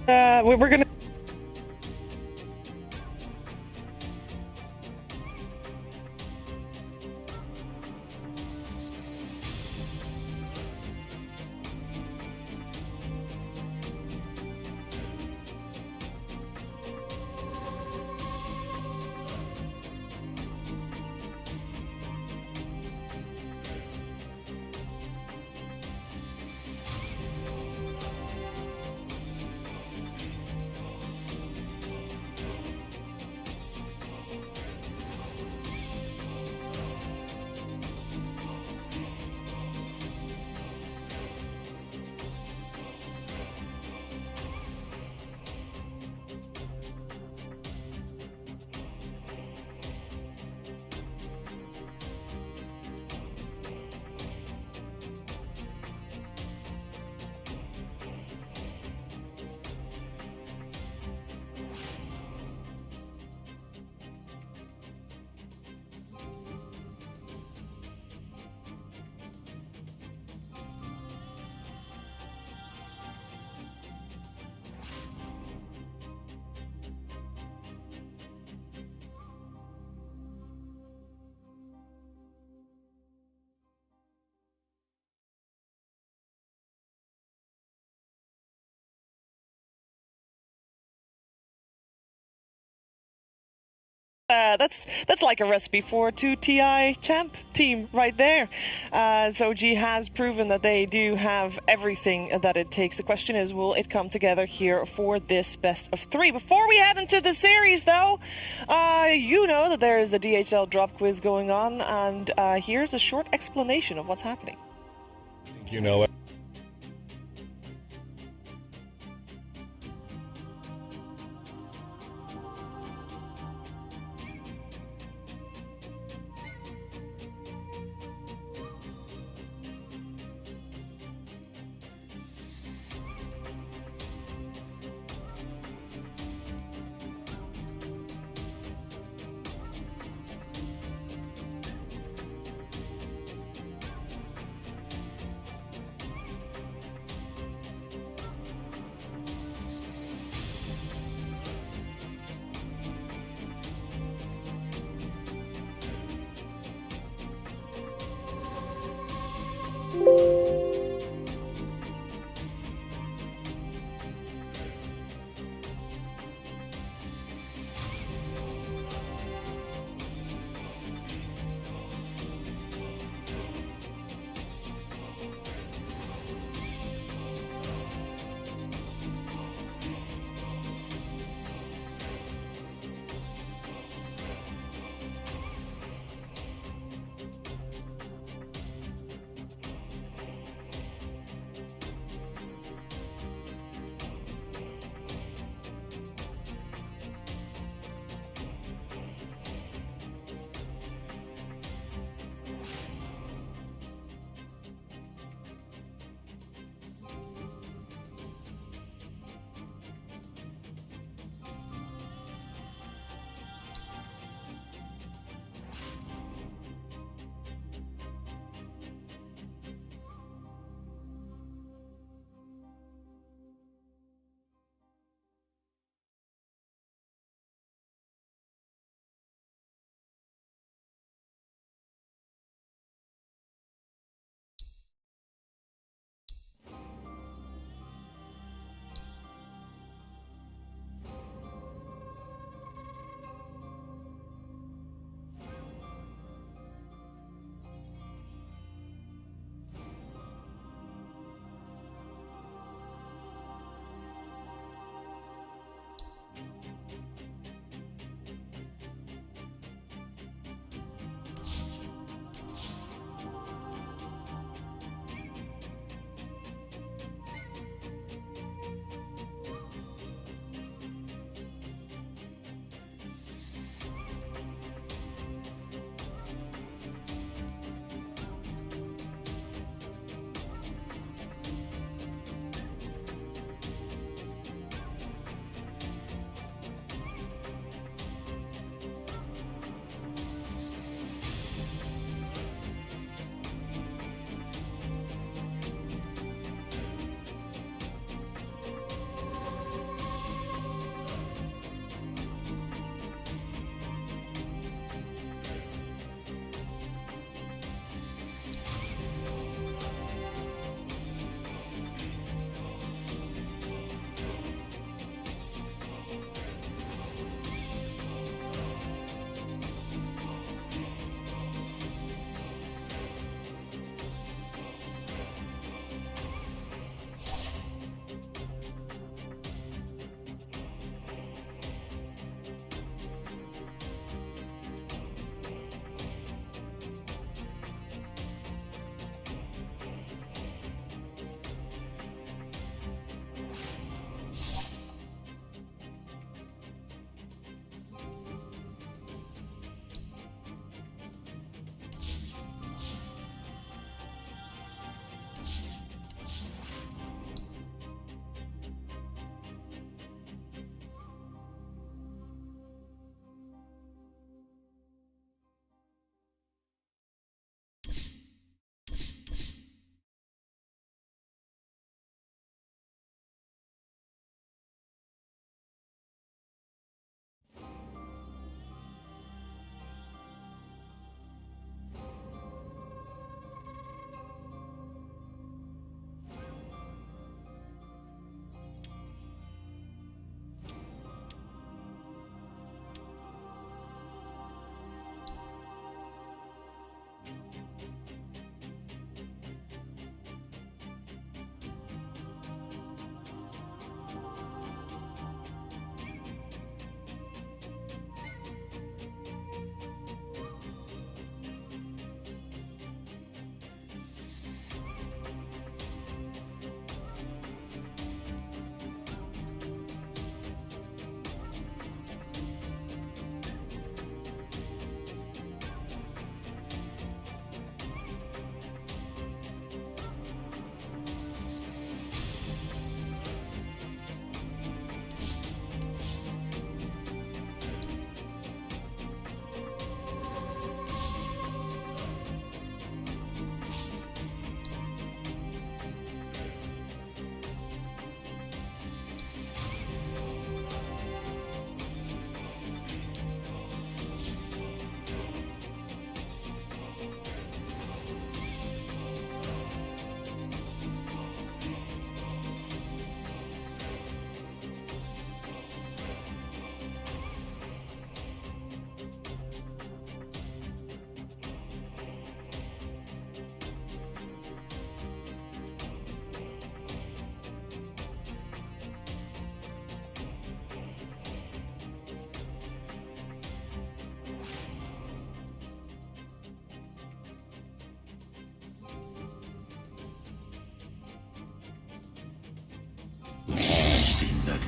We're gonna. That's like a recipe for a 2TI champ team right there. So G has proven that they do have everything that it takes. The question is, will it come together here for this best of 3? Before we head into the series, though, you know that there is a DHL drop quiz going on, and here's a short explanation of what's happening. You know it.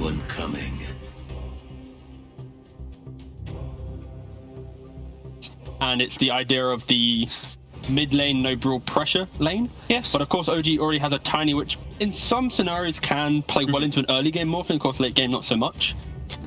one coming. And it's the idea of the mid lane no brawl pressure lane. Yes. But of course OG already has a tiny, which in some scenarios can play well into an early game morphling, of course late game not so much.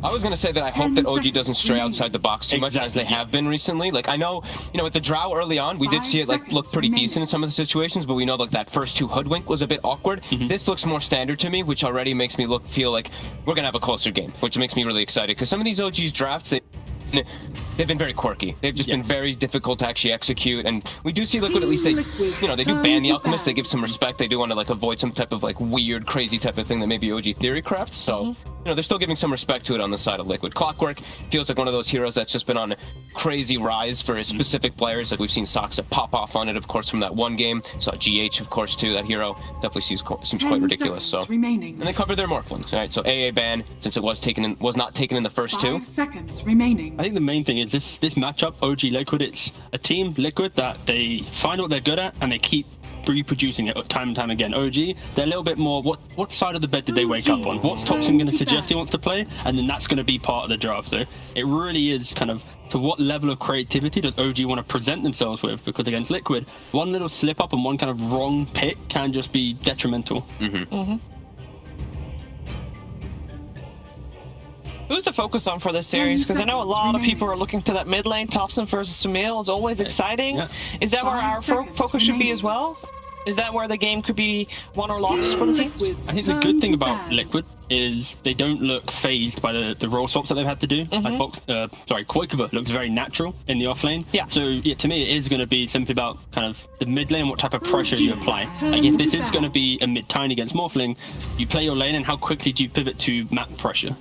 I was going to say that I hope that OG doesn't stray outside the box too much as they have been recently. Like, I know, you know, with the Drow early on, we did see it like look pretty decent in some of the situations, but we know like that first 2 hoodwink was a bit awkward. This looks more standard to me, which already makes me feel like we're going to have a closer game, which makes me really excited because some of these OG's drafts, they've been very quirky. They've just been very difficult to actually execute, and we do see Liquid at least they do ban the Alchemist. They give some respect. They do want to like avoid some type of like weird, crazy type of thing that maybe OG Theory crafts. So you know they're still giving some respect to it on the side of Liquid. Clockwork feels like one of those heroes that's just been on a crazy rise for his specific players. Like we've seen Saksa pop off on it, of course, from that one game. Saw GH, of course, too. That hero definitely seems quite ridiculous. So and they cover their morphlings. All right, so AA ban since it was not taken in the first 2. 5 seconds remaining. I think the main thing is this matchup, OG Liquid, it's a team, Liquid, that they find what they're good at and they keep reproducing it time and time again. OG, they're a little bit more, what side of the bed did they wake up on? What's Topson going to suggest he wants to play? And then that's going to be part of the draft. So it really is kind of to what level of creativity does OG want to present themselves with? Because against Liquid, one little slip up and one kind of wrong pick can just be detrimental. Who's to focus on for this series? Because I know a lot of people are looking to that mid lane. Topson versus Sumail is always exciting. Yeah. Is that where our focus should be as well? Is that where the game could be won or lost for the teams? I think the good thing about Liquid is they don't look phased by the role swaps that they've had to do. Like Koikova looks very natural in the offlane. Yeah. So yeah, to me, it is going to be simply about kind of the mid lane, what type of pressure you apply. Like if this is going to be a mid tiny against Morphling, you play your lane and how quickly do you pivot to map pressure?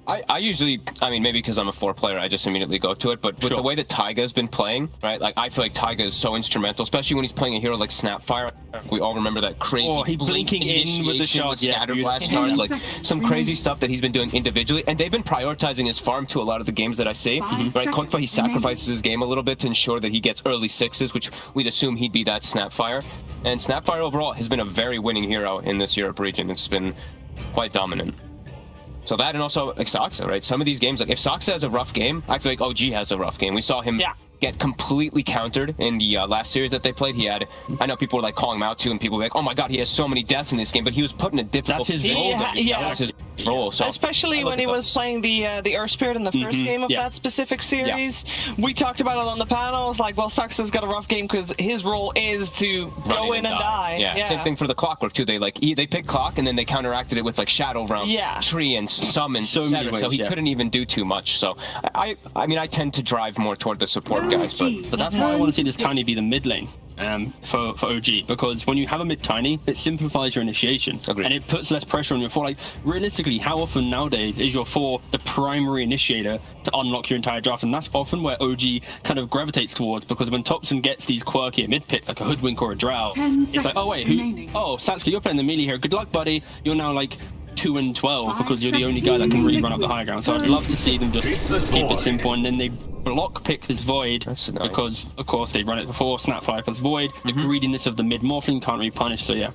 I usually, I mean, maybe because I'm a 4 player, I just immediately go to it. But with the way that Taiga's been playing, right? Like, I feel like Taiga is so instrumental, especially when he's playing a hero like Snapfire. We all remember that crazy he blinking in with the shot, scatter blast start, like some crazy stuff that he's been doing individually. And they've been prioritizing his farm to a lot of the games that I see. Right? Koikva, he sacrifices his game a little bit to ensure that he gets early 6s, which we'd assume he'd be that Snapfire. And Snapfire overall has been a very winning hero in this Europe region. It's been quite dominant. So that, and also like Saksa, right? Some of these games, like if Saksa has a rough game, I feel like OG has a rough game. We saw him get completely countered in the last series that they played. He had, I know people were like calling him out too, and people were like, oh my god, he has so many deaths in this game, but he was put in a difficult position. That was his role. So especially when he was playing the Earth Spirit in the first game of that specific series. We talked about it on the panels, like, well, Saksa's got a rough game because his role is to go in and die. Yeah, same thing for the Clockwork too. They picked Clock and then they counteracted it with like Shadow Realm, Tree, and Summons, etc. So he couldn't even do too much. So I mean, I tend to drive more toward the support guys, but that's why I want to see this tiny be the mid lane for OG, because when you have a mid tiny, it simplifies your initiation. Agreed. And it puts less pressure on your 4. Like realistically, how often nowadays is your 4 the primary initiator to unlock your entire draft? And that's often where OG kind of gravitates towards, because when Topson gets these quirky mid picks like a Hoodwink or a Drow, it's like, oh wait, Satsuki, you're playing the melee here, good luck buddy, you're now like 2 and 12 because you're the only guy that can really run up the high ground. So I'd love to see them just keep it simple, and then they block pick this Void because of course they've run it before. Snapfire plus Void, the greediness of the mid Morphling can't really punish. So yeah,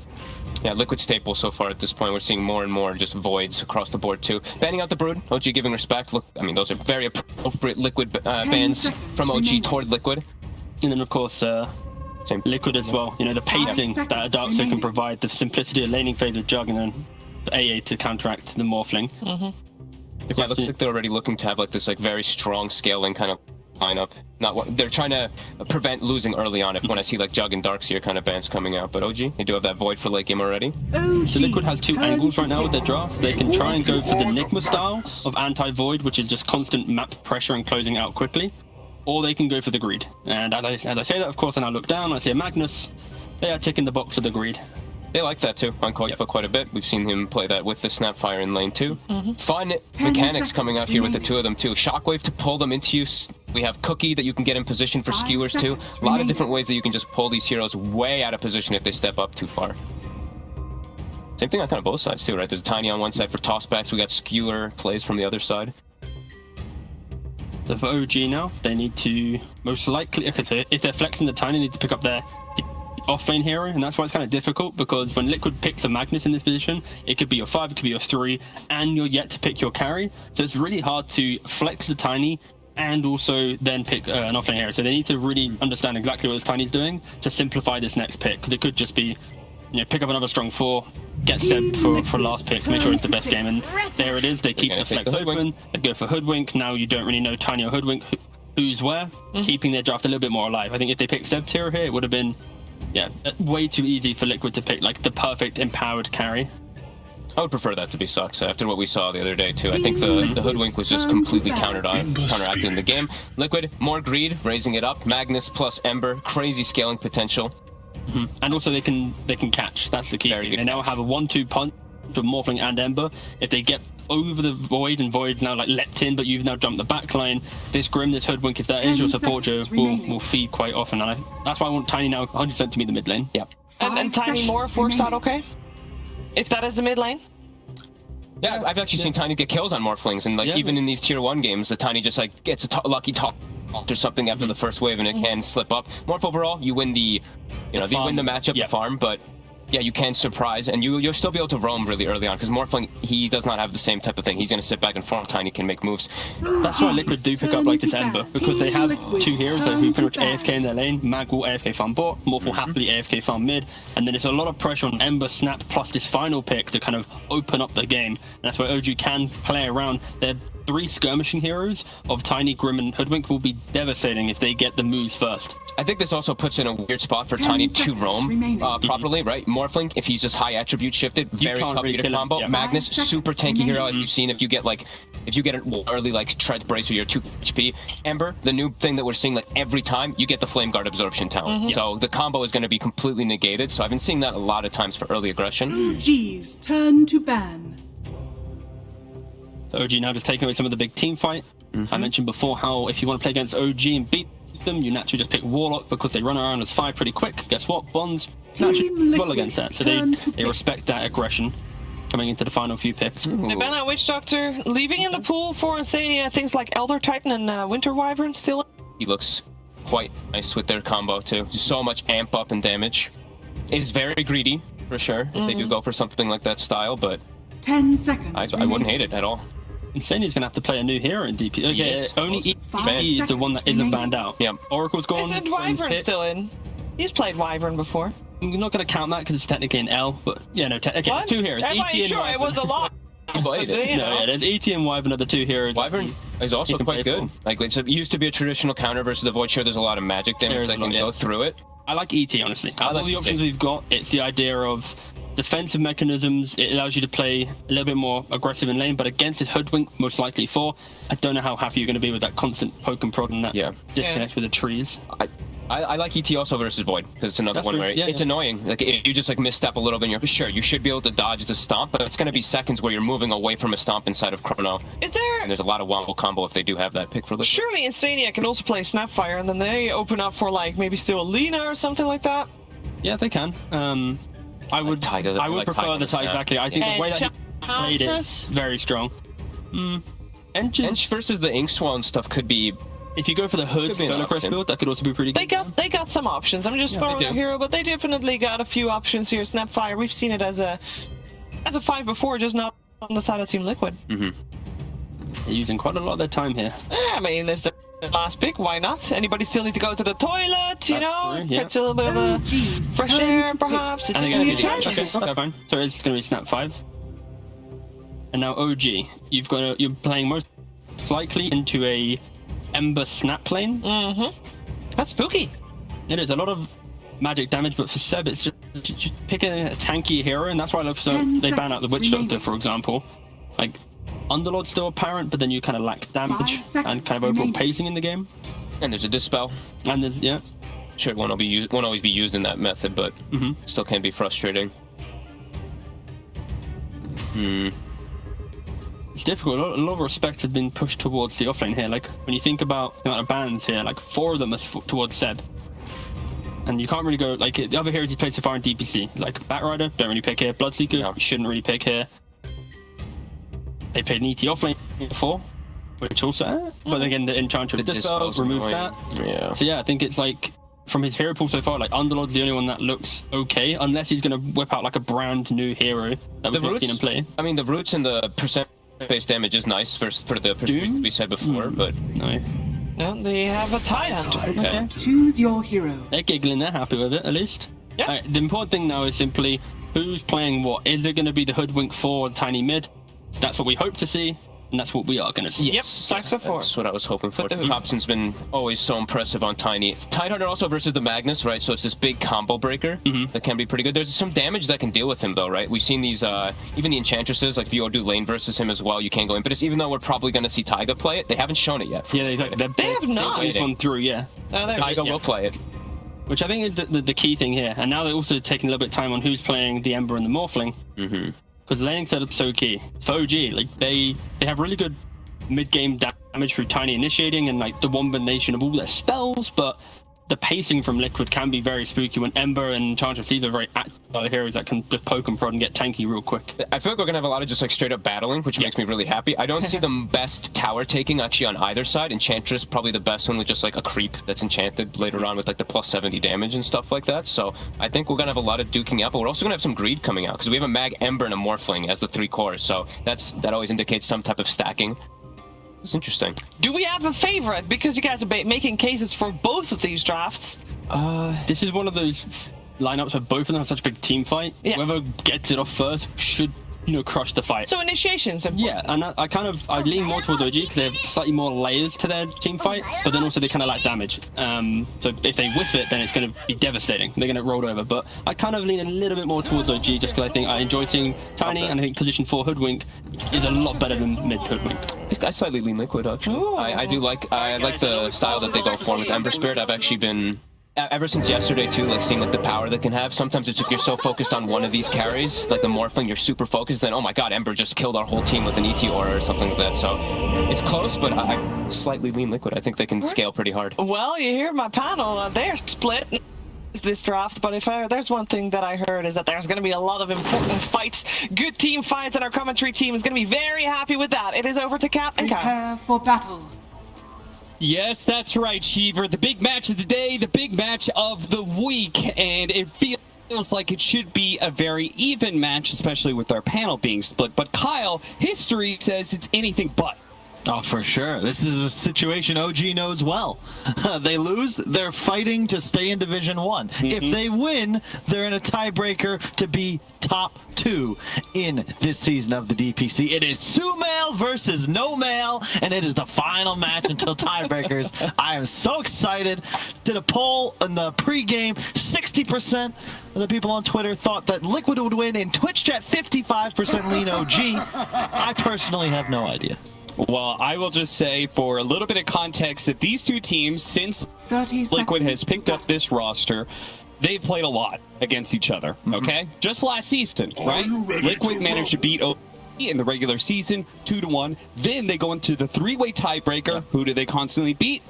Liquid staple so far at this point. We're seeing more and more just Voids across the board too. Banning out the Brood, OG giving respect. Look, I mean, those are very appropriate Liquid bans from OG toward Liquid. And then of course Liquid as well, you know, the pacing that a Darkseid can provide, the simplicity of laning phase with Jug, and then the AA to counteract the Morphling. Yeah, it looks like they're already looking to have like this like very strong scaling kind of lineup. Not what they're trying to prevent losing early on. When I see like Jug and Darkseer kind of bans coming out, but OG, they do have that Void for late game already. So Liquid has 2 angles right now with their draft. They can try and go for the Nigma style of anti-Void, which is just constant map pressure and closing out quickly, or they can go for the greed. And as I say that, of course, and I look down, I see a Magnus. They are ticking the box of the greed. They like that too on Koikva quite a bit. We've seen him play that with the Snapfire in lane 2. Fun mechanics coming out here with the 2 of them too. Shockwave to pull them into use. We have Cookie that you can get in position for skewers too. A lot of different ways that you can just pull these heroes way out of position if they step up too far. Same thing on kind of both sides too, right? There's a Tiny on one side for tossbacks. We got skewer plays from the other side. So for OG now, they need to most likely, okay, so if they're flexing the Tiny, they need to pick up their off-lane hero, and that's why it's kind of difficult, because when Liquid picks a Magnus in this position, it could be your 5, it could be your 3, and you're yet to pick your carry. So it's really hard to flex the Tiny and also then pick an off-lane hero. So they need to really understand exactly what this Tiny's doing to simplify this next pick, because it could just be, pick up another strong 4, get Seb for last pick, make sure it's the best game, and there it is. They keep the flex open, they go for Hoodwink. Now you don't really know Tiny or Hoodwink who's where, keeping their draft a little bit more alive. I think if they picked Seb's hero here, it would have been way too easy for Liquid to pick like the perfect empowered carry. I would prefer that to be Sucks after what we saw the other day too. I think the Hoodwink was just completely counteracting the game. Liquid, more greed, raising it up. Magnus plus Ember, crazy scaling potential. And also they can catch. That's the key. They now have a 1-2 punch with Morphling and Ember. If they get over the Void, and Void's now like leapt in, but you've now jumped the back line, this Grim, this Hoodwink, if that is your support Joe, will feed quite often. And that's why I want Tiny now 100% to be the mid lane. Yeah. And Tiny Morph works out okay? If that is the mid lane? Yeah, I've actually seen Tiny get kills on Morphlings, and even in these tier 1 games, the Tiny just like gets a lucky top or something after the first wave, and it can slip up. Morph overall, you win the, you win the matchup, the farm, but yeah, you can surprise, and you'll still be able to roam really early on, because Morphling, he does not have the same type of thing. He's going to sit back and farm. Tiny can make moves. That's why Liquid do pick up like this Ember, because they have 2 heroes that who pretty much AFK in their lane. Mag will AFK farm bot, Morph will happily AFK farm mid, and then it's a lot of pressure on Ember, Snap, plus this final pick to kind of open up the game. And that's why OG can play around. Their 3 skirmishing heroes of Tiny, Grim, and Hoodwink will be devastating if they get the moves first. I think this also puts in a weird spot for Tiny to roam properly, right? Morphling, if he's just high attribute shifted, very tough to combo. Yeah. Magnus, super tanky hero, as you've seen. If you get an early like Tread Brace or you're 2 HP. Ember, the new thing that we're seeing like every time, you get the Flame Guard absorption talent. So the combo is going to be completely negated. So I've been seeing that a lot of times for early aggression. OG's turn to ban. OG now just taking away some of the big team fight. I mentioned before how if you want to play against OG and beat them, you naturally just pick Warlock because they run around as 5 pretty quick. Guess what? Bonds naturally well against that, so they respect that aggression coming into the final few picks. They ban out Witch Doctor, leaving in the pool for Insania things like Elder Titan and Winter Wyvern still. He looks quite nice with their combo too. So much amp up and damage. It's very greedy for sure if they do go for something like that style, but 10 seconds. I wouldn't hate it at all. Insania's gonna have to play a new hero in DP. Okay, only EP is the one that isn't banned out. Yeah, Oracle's gone. I said Wyvern's still in. He's played Wyvern before. I'm not gonna count that because it's technically an L, but yeah, no, okay, there's 2 heroes. Am I sure it was a lot? There's ET and Wyvern are the 2 heroes. Wyvern is also quite good. Like it used to be a traditional counter versus the Void Share. There's a lot of magic damage that can go through it. I like ET honestly. Out of all the options we've got, it's the idea of defensive mechanisms. It allows you to play a little bit more aggressive in lane, but against his Hoodwink, most likely 4. I don't know how happy you're going to be with that constant poke and prod and that disconnect with the trees. I like ET also versus Void, because it's another one where it's annoying. Like if you just like misstep a little bit, and you're you should be able to dodge the stomp, but it's going to be seconds where you're moving away from a stomp inside of Chrono. Is there? And there's a lot of wombo combo if they do have that pick for Liquid. Surely Insania can also play Snapfire, and then they open up for like maybe still Lina or something like that. Yeah, they can. I would prefer the Tiger, exactly. I think the way that he played it is very strong. Ench versus the Inkswan stuff could be. If you go for the Hood Solar Crest build, that could also be pretty good. They got some options. I'm just throwing a hero, but they definitely got a few options here. Snapfire, we've seen it as a 5 before, just not on the side of Team Liquid. They're using quite a lot of their time here. I mean, there's the last pick. Why not? Anybody still need to go to the toilet? You know, true, catch a little bit of a fresh air, perhaps. And they're going to be okay, fine. So it's going to be Snap 5. And now OG, you're playing most likely into a Ember Snap lane. That's spooky. It is a lot of magic damage, but for Seb, it's just picking a tanky hero, and that's why I love they ban out the Witch Doctor, for example. Like Underlord's still apparent, but then you kind of lack damage and kind of overall pacing in the game. And there's a dispel. And there's Sure, won't always be used in that method, but still can be frustrating. It's difficult. A lot of respect has been pushed towards the offlane here. Like when you think about the amount of bans here, like 4 of them are towards Seb, and you can't really go like the other heroes he plays so far in DPC. Like Batrider, don't really pick here. Bloodseeker, shouldn't really pick here. They played an ET offlane before, which also, but again the Enchantress dispel, remove that. Yeah. So yeah, I think it's like from his hero pool so far, like Underlord's the only one that looks okay, unless he's going to whip out like a brand new hero that we've not seen him play. I mean, the roots and the percent-based damage is nice for the reasons we said before, but... No. No, they have a Tide Hunter. Okay. Choose your hero. They're giggling, they're happy with it, at least. Yeah. The important thing now is simply who's playing what. Is it going to be the Hoodwink 4 Tiny Mid? That's what we hope to see, and that's what we are going to see. Yep, Saxa 4. That's what I was hoping for. Thompson's been always so impressive on Tiny. Tidehunter also versus the Magnus, right? So it's this big combo breaker that can be pretty good. There's some damage that can deal with him, though, right? We've seen these, even the Enchantresses, like VO do lane versus him as well. You can't go in. But it's, even though we're probably going to see Taiga play it, they haven't shown it yet. Yeah, exactly. They have not. This one through, yeah. Taiga will play it. Which I think is the key thing here. And now they're also taking a little bit of time on who's playing the Ember and the Morphling. Because laning setup's so key. For OG, like they have really good mid-game damage through Tiny initiating and like the combination of all their spells, but the pacing from Liquid can be very spooky when Ember and Enchantress, these are very active heroes that can just poke and prod and get tanky real quick. I feel like we're going to have a lot of just like straight up battling, which makes me really happy. I don't see the best tower taking actually on either side. Enchantress, probably the best one with just like a creep that's enchanted later on with like the plus 70 damage and stuff like that. So I think we're going to have a lot of duking out, but we're also going to have some greed coming out because we have a Mag, Ember, and a Morphling as the 3 cores. So that always indicates some type of stacking. It's interesting. Do we have a favorite? Because you guys are making cases for both of these drafts. This is one of those lineups where both of them have such a big team fight. Yeah. Whoever gets it off first should, crush the fight. So initiations. Yeah, and I lean more towards OG because they have slightly more layers to their team fight, but then also they kind of lack damage. So if they whiff it, then it's going to be devastating. They're going to roll over. But I kind of lean a little bit more towards OG just because I think I enjoy seeing Tiny, and I think position 4 Hoodwink is a lot better than mid Hoodwink. I slightly lean Liquid actually. Ooh. I like the style that they go for with Ember Spirit. I've actually been ever since yesterday too, like seeing like the power that can have. Sometimes it's like you're so focused on one of these carries, like the Morphling, you're super focused, then oh my god, Ember just killed our whole team with an ET aura or something like that. So it's close, but I slightly lean Liquid. I think they can scale pretty hard. Well, you hear my panel, they're split this draft, but if there's one thing that I heard is that there's going to be a lot of important fights, good team fights, and our commentary team is going to be very happy with that. It is over to Cap and Cap. Prepare for battle. Yes, that's right, Cheever. The big match of the day, the big match of the week, and it feels like it should be a very even match, especially with our panel being split. But Kyle, history says it's anything but. Oh, for sure. This is a situation OG knows well. They lose, they're fighting to stay in Division 1. If they win, they're in a tiebreaker to be top 2 in this season of the DPC. It is Sumail versus No Mail, and it is the final match until tiebreakers. I am so excited. Did a poll in the pregame. 60% of the people on Twitter thought that Liquid would win. In Twitch chat, 55% lean OG. I personally have no idea. Well, I will just say, for a little bit of context, that these two teams, since 30 Liquid has seconds picked up this roster, they've played a lot against each other, okay? Just last season, right? Liquid managed to beat OG in the regular season, 2-1. Then they go into the 3-way tiebreaker. Who do they constantly beat?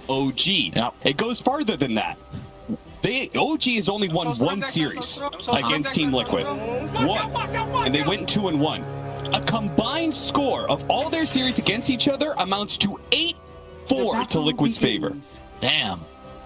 OG. It goes farther than that. OG has only won one series against Team Liquid. One. And they went 2-1. A combined score of all their series against each other amounts to 8-4 to Liquid's favor. Damn.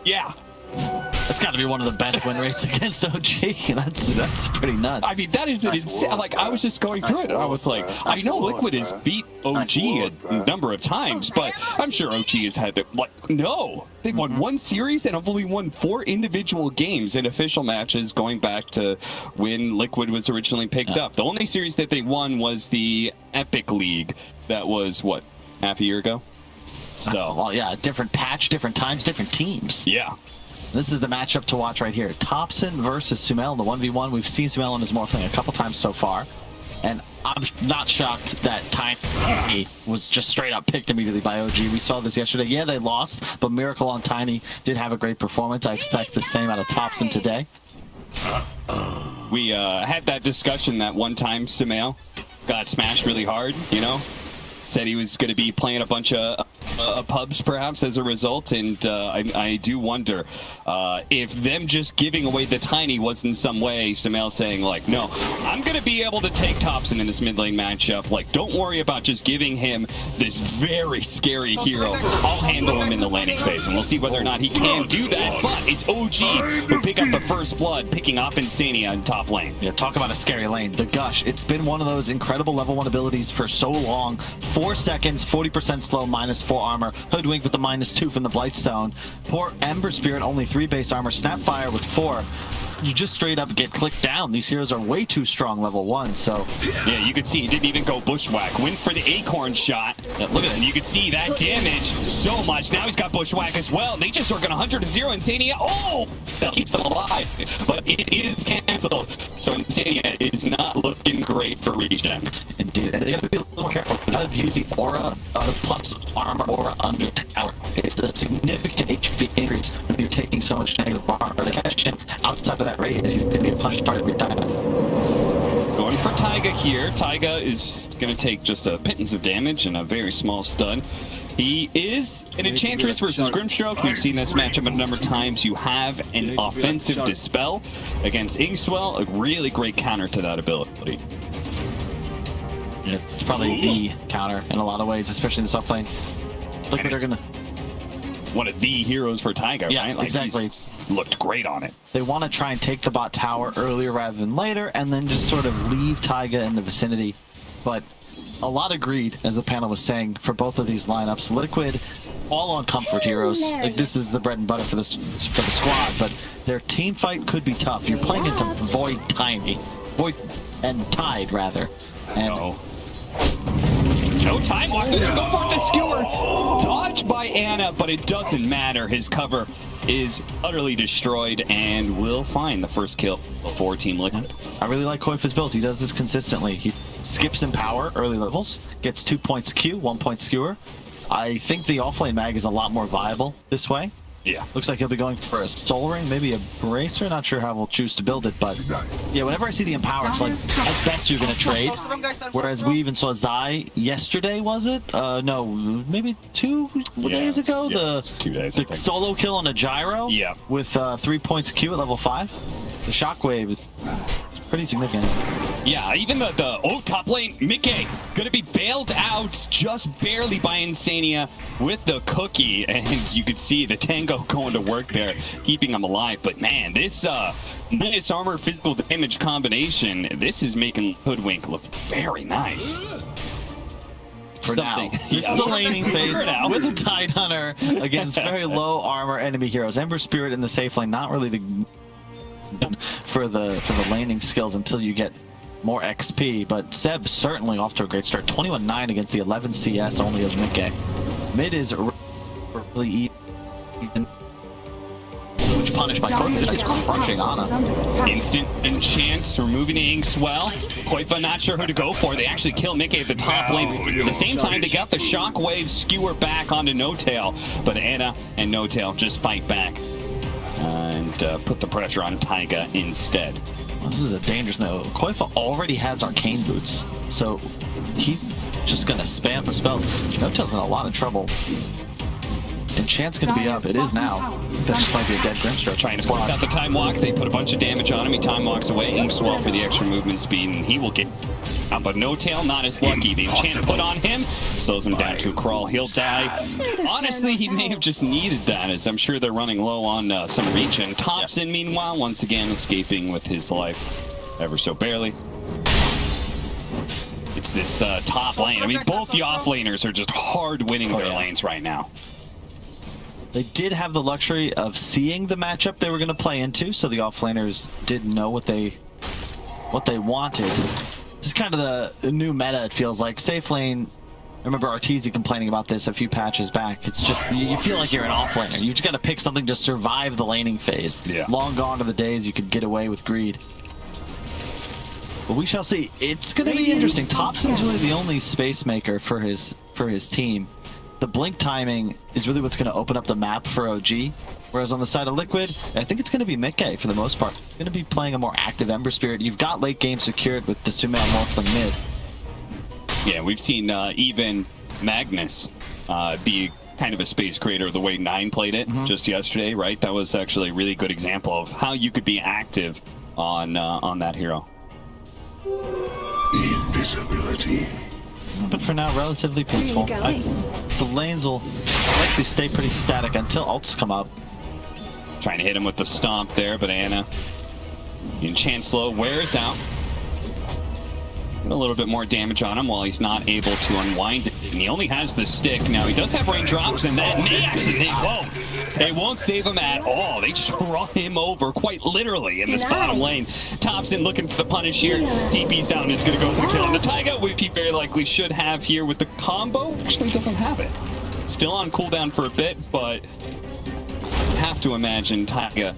Yeah. That's got to be one of the best win rates against OG. That's pretty nuts. I mean, that is an insane. Like, I was just going through it, and I was like, I know Liquid has beat OG a number of times, but I'm sure OG has had that. Like, no, they've won one series and have only won 4 individual games in official matches going back to when Liquid was originally picked up. The only series that they won was the Epic League. That was what, half a year ago. So, well, yeah, different patch, different times, different teams. Yeah. This is the matchup to watch right here. Thompson versus Sumail in the 1v1. We've seen Sumail and his Morphling a couple times so far. And I'm not shocked that Tiny was just straight up picked immediately by OG. We saw this yesterday. Yeah, they lost, but Miracle on Tiny did have a great performance. I expect the same out of Thompson today. We had that discussion that one time Sumail got smashed really hard, said he was going to be playing a bunch of pubs perhaps as a result, and I do wonder if them just giving away the tiny was in some way Sumail saying like, no, I'm gonna be able to take Thompson in this mid lane matchup, like don't worry about just giving him this very scary hero, I'll handle him in the laning phase, and we'll see whether or not he can do that. But it's OG who pick up the first blood, picking off Insania in top lane. Yeah, talk about a scary lane. The Gush, it's been one of those incredible level 1 abilities for so long. 4 seconds, 40% slow, -4 armor. Hoodwink with the -2 from the Blightstone. Poor Ember Spirit, only 3 base armor. Snapfire with 4. You just straight up get clicked down. These heroes are way too strong level 1, so... Yeah, you could see he didn't even go bushwhack. Went for the acorn shot. Yeah, look at this. And you could see that damage so much. Now he's got bushwhack as well. They just are going 100-0 Insania. Oh! That keeps them alive. But it is canceled. So Insania is not looking great for regen. Indeed, and they gotta be a little more careful. They're not using aura plus armor aura under tower. It's a significant HP increase when you're taking so much negative armor. The catch him outside of that radius, he's gonna be a punch target every time. Going for Taiga here. Taiga is going to take just a pittance of damage and a very small stun. He is an Enchantress versus Grimstroke. We've seen this matchup a number of times. You have an offensive Dispel against Inkswell, a really great counter to that ability. It's probably the counter in a lot of ways, especially in the soft lane. Look what they're gonna... One of the heroes for Taiga, yeah, right? Like exactly. Looked great on it. They want to try and take the bot tower earlier rather than later, and then just sort of leave Taiga in the vicinity. But a lot of greed, as the panel was saying, for both of these lineups. Liquid, all on comfort heroes. Like, this is the bread and butter for the squad, but their team fight could be tough. You're playing into Void and Tide, rather. And no time walk. They're gonna go for the skewer. Dodged by Anna, but it doesn't matter. His cover is utterly destroyed and will find the first kill for Team Liquid. I really like Koifa's build. He does this consistently. He skips in power early levels, gets 2 points Q, 1 point skewer. I think the offlane mag is a lot more viable this way. Yeah. Looks like he'll be going for a Soul Ring, maybe a Bracer. Not sure how we'll choose to build it, but yeah, whenever I see the Empower, it's like, at best you're going to trade. Whereas we even saw Zai yesterday, was it? No, maybe 2 days ago? Yeah, 2 days, the solo kill on a Gyro with 3 points Q at level 5. The Shockwave is pretty significant. Yeah, even the top lane, Mickey, gonna be bailed out just barely by Insania with the cookie, and you could see the Tango going to work there, keeping him alive. But man, this minus armor physical damage combination, this is making Hoodwink look very nice. For now. This is the laning phase with a Tide Hunter against very low armor enemy heroes. Ember Spirit in the safe lane, not really the for the laning skills until you get more XP, but Seb certainly off to a great start. 21-9 against the 11 CS only of Mickey. Mid is really even. Huge punish by Koifa, just crushing Ana. Instant enchant, removing the Inkswell. Koifa not sure who to go for. They actually kill Mickey at the top lane. At the same time, they got the Shockwave skewer back onto No Tail, but Ana and No Tail just fight back and put the pressure on Taiga instead. Well, this is a dangerous note. Koifa already has Arcane Boots, so he's just gonna spam for spells. No Tail's in a lot of trouble. Enchant's gonna be up. It is now. That just might be a dead Grimstroke. Trying to work out the time walk. They put a bunch of damage on him. He time walks away. Inkswell for the extra movement speed, and he will get out. But No Tail not as lucky. The enchant put on him slows him down to a crawl. He'll die. Honestly, he may have just needed that, as I'm sure they're running low on some regen. Thompson, meanwhile, once again escaping with his life ever so barely. It's this top lane. I mean, both the offlaners are just hard winning their lanes right now. They did have the luxury of seeing the matchup they were going to play into, so the offlaners did know what they wanted. This is kind of the new meta, it feels like. Safe lane, I remember Arteezy complaining about this a few patches back. It's just, you feel like you're an offlaner. You just got to pick something to survive the laning phase. Yeah. Long gone are the days you could get away with greed. But we shall see. It's going to be interesting. Thompson's really the only space maker for his team. The blink timing is really what's going to open up the map for OG. Whereas on the side of Liquid, I think it's going to be Mickey for the most part. Going to be playing a more active Ember Spirit. You've got late game secured with the Sumail Morphling mid. Yeah, we've seen even Magnus be kind of a space creator the way Nine played it just yesterday, right? That was actually a really good example of how you could be active on that hero. Invisibility. But for now, relatively peaceful. The lanes will likely stay pretty static until ults come up. Trying to hit him with the stomp there, but Anna in Chancellor wears out. A little bit more damage on him while he's not able to unwind it. And he only has the stick. Now he does have raindrops, and that may actually, they won't save him at all. They just run him over quite literally in this bottom lane. Thompson looking for the punish here. DP's down is going to go for the kill on the Taiga, which he very likely should have here with the combo. Actually doesn't have it. Still on cooldown for a bit, but have to imagine Taiga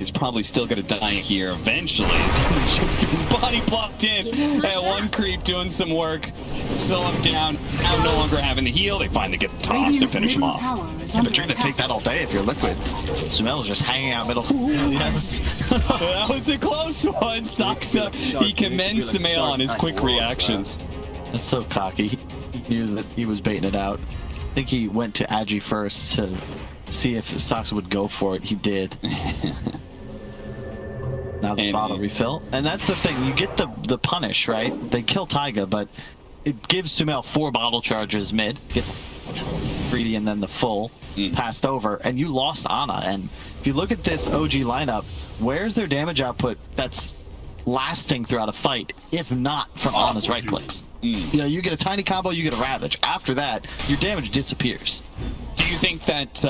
is probably still going to die here eventually. He's just been body blocked in at one creep doing some work. Slow him down. Now no longer having the heal. They finally get the toss to finish him off. Yeah, but you're going to take that all day if you're Liquid. Sumel's just hanging out middle. That was a close one. Saksa, he commends Sumail on his quick reactions. That's so cocky. He knew that he was baiting it out. I think he went to Agi first to see if Saksa would go for it. He did. Now the bottle refill. And that's the thing. You get the punish, right? They kill Taiga, but it gives Sumail 4 bottle charges mid. Gets greedy and then the full passed over. And you lost Ana. And if you look at this OG lineup, where's their damage output that's lasting throughout a fight, if not from Ana's right clicks? You know, you get a tiny combo, you get a Ravage. After that, your damage disappears. Do you think that,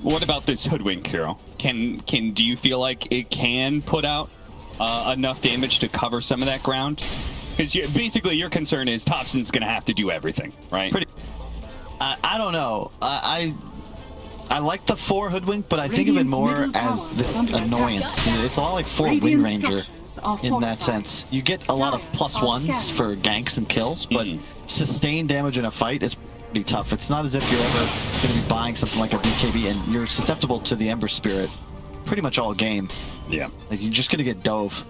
what about this Hoodwink hero? Do you feel like it can put out enough damage to cover some of that ground? Because basically your concern is Thompson's going to have to do everything, right? I don't know. I like the 4 Hoodwink, but I think of it more as this annoyance. You know, it's a lot like 4 Wing Ranger in that sense. You get a lot of +1s for ganks and kills, but sustained damage in a fight is pretty tough. It's not as if you're ever going to be buying something like a BKB and you're susceptible to the Ember Spirit pretty much all game. Yeah. Like, you're just going to get dove.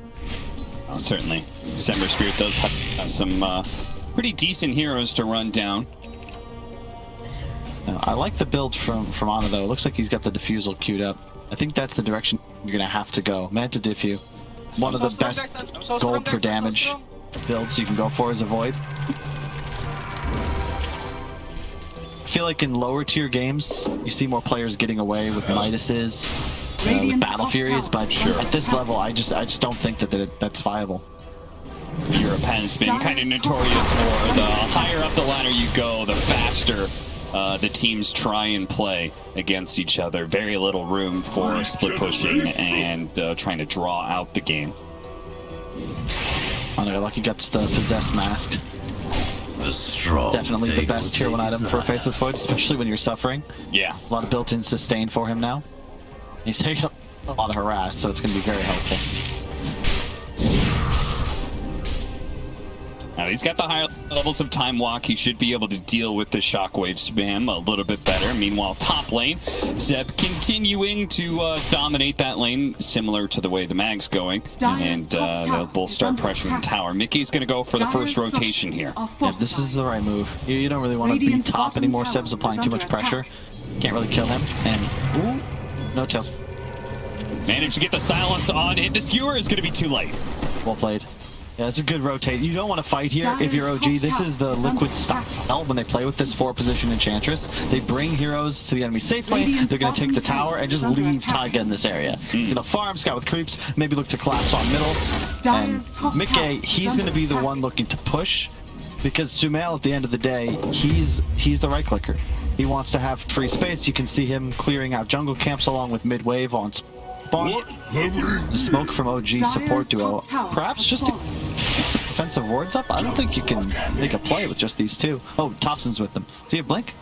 Certainly. Ember Spirit does have some pretty decent heroes to run down. I like the build from Ana, though. It looks like he's got the Diffusal queued up. I think that's the direction you're going to have to go. Manta Diffu. One of the best gold per damage builds you can go for is a Void. I feel like in lower tier games, you see more players getting away with Midases, with Battle Furies, but at this level, I just don't think that that's viable. Europe has been kind of notorious for the higher up the ladder you go, the faster the teams try and play against each other. Very little room for split pushing and trying to draw out the game. Oh no, Lucky gets the Possessed Mask. Definitely the best tier 1 item for a Faceless Void, especially when you're suffering. Yeah. A lot of built-in sustain for him now. He's taking a lot of harass, so it's going to be very helpful. Now he's got the higher levels of Time Walk. He should be able to deal with the Shockwave spam a little bit better. Meanwhile, top lane, Zeb continuing to dominate that lane, similar to the way the Mag's going. And they'll both start pressuring the tower. Mickey's going to go for the first rotation here. Yeah, this is the right move. You don't really want to be top anymore. Seb's applying too much pressure. Can't really kill him. And no tails. Managed to get the silence on it. The skewer is going to be too late. Well played. Yeah, it's a good rotate. You don't want to fight here if you're OG. This is the Liquid style when they play with this 4-position Enchantress. They bring heroes to the enemy safe lane. They're going to take the tower and just leave Taiga in this area. He's going to farm, scout with creeps, maybe look to collapse on middle. And Mickey, he's going to be the one looking to push because Sumail, at the end of the day, he's the right clicker. He wants to have free space. You can see him clearing out jungle camps along with mid-wave on spawn. The smoke from OG support duo. Perhaps just to get some defensive wards up? I don't think you can make a play with just these two. Oh, Thompson's with them. Do you have Blink?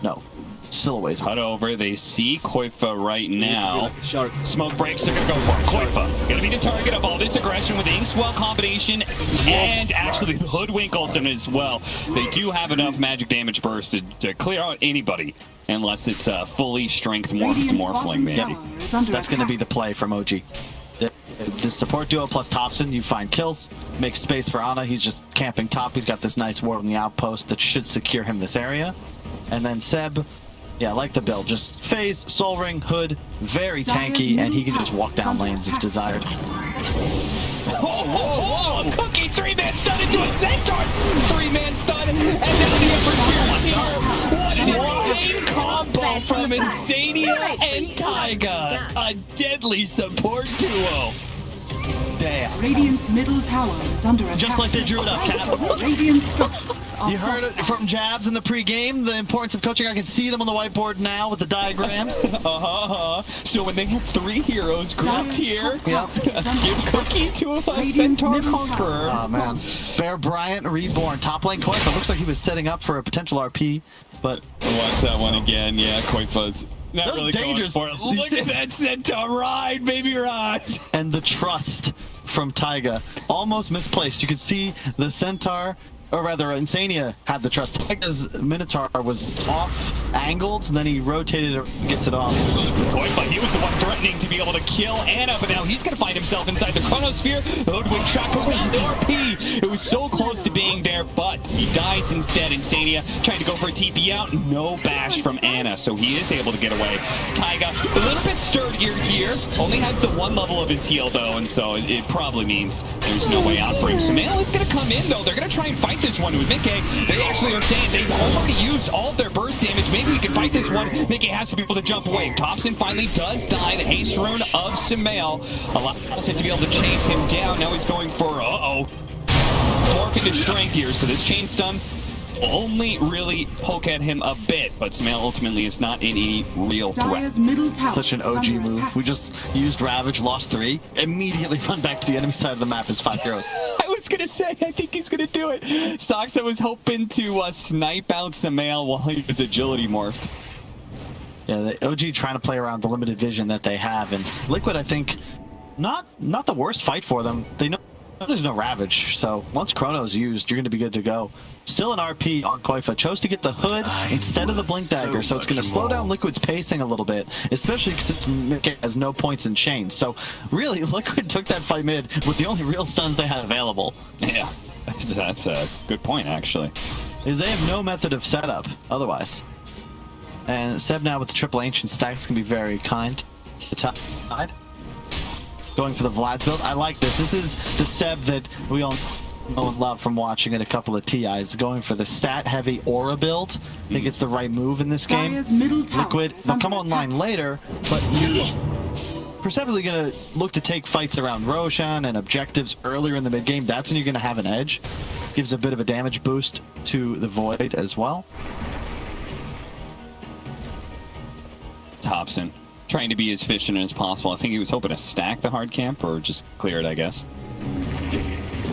No. Still a ways away. Cut over. They see Koifa right now. Smoke breaks. They're going to go for Koifa. Going to be the target of all this aggression with the Inkswell combination and actually the Hoodwink ultimate as well. They do have enough magic damage burst to clear out anybody unless it's fully strength morphling maybe. That's going to be the play from OG. The support duo plus Thompson, you find kills, make space for Ana. He's just camping top. He's got this nice ward on the outpost that should secure him this area. And then Seb, Yeah, I like the build. Just phase, soul ring, hood, very tanky, and he can just walk down lanes if desired. Whoa, whoa, whoa! Cookie 3-man stun into a centaur! 3-man stun, and now the Emperor's here. What an insane combo from Insania and Taiga! A deadly support duo! Damn. Radiant's middle tower is under attack. Just like they drew it up, Cap. Radiant structures are You heard it from Jabs in the pregame, the importance of coaching. I can see them on the whiteboard now with the diagrams. So when they have 3 heroes grouped here, give Cookie to a Radiant's Centaur middle Conqueror. Oh, man. Bear Bryant reborn. Top lane Koifa. Looks like he was setting up for a potential RP, but... Watch that one again. Yeah, Koifa's not That was really dangerous. going for it. Look at that Centaur ride, baby ride. And the trust from Taiga. Almost misplaced. You could see the Centaur, or rather Insania had the trust. Taiga's Minotaur was off-angled, and then he rotated it, gets it off. Koifa, he was the one threatening to be able to kill Anna, but now he's going to find himself inside the Chronosphere. The Hoodwink track with no RP. It was so close to being there, but he dies instead. Insania trying to go for a TP out. No bash from Anna, so he is able to get away. Taiga, a little bit sturdier here. Only has the 1 level of his heal, though, and so it probably means there's no way out for him. Sumail is going to come in, though. They're going to try and fight this one with Mickey. They actually are saying they've already used all of their burst damage. Maybe we can fight this one. Mickey has to be able to jump away. Thompson finally does die. The haste rune of Sumail allows him to be able to chase him down. Now he's going for, torque into strength here. So this chain stun will only really poke at him a bit, but Sumail ultimately is not in any real threat. Dire's middle tower Such an is OG under move. attack. We just used Ravage, lost 3, immediately run back to the enemy side of the map as 5 heroes. I was gonna say, I think he's gonna do it. Stoxa was hoping to snipe out Sumail while his agility morphed. Yeah, the OG trying to play around the limited vision that they have, and Liquid, I think, not the worst fight for them. They know there's no Ravage, so once Chrono's used, you're going to be good to go. Still an RP on Koifa. Chose to get the hood instead of the Blink Dagger, so it's going to slow down Liquid's pacing a little bit, especially since Mickey has no points in chains. So really, Liquid took that fight mid with the only real stuns they had available. Yeah, that's a good point, actually. Is they have no method of setup otherwise. And Seb now with the triple ancient stacks can be very kind. The top side. Going for the Vlad's build. I like this. This is the Seb that we all know and love from watching it a couple of TIs. Going for the stat-heavy aura build. I think it's the right move in this game. Dire's middle tower Liquid is will under come attack. online later, but you're perceptibly going to look to take fights around Roshan and objectives earlier in the mid-game. That's when you're going to have an edge. Gives a bit of a damage boost to the Void as well. Thompson trying to be as efficient as possible. I think he was hoping to stack the hard camp or just clear it, I guess.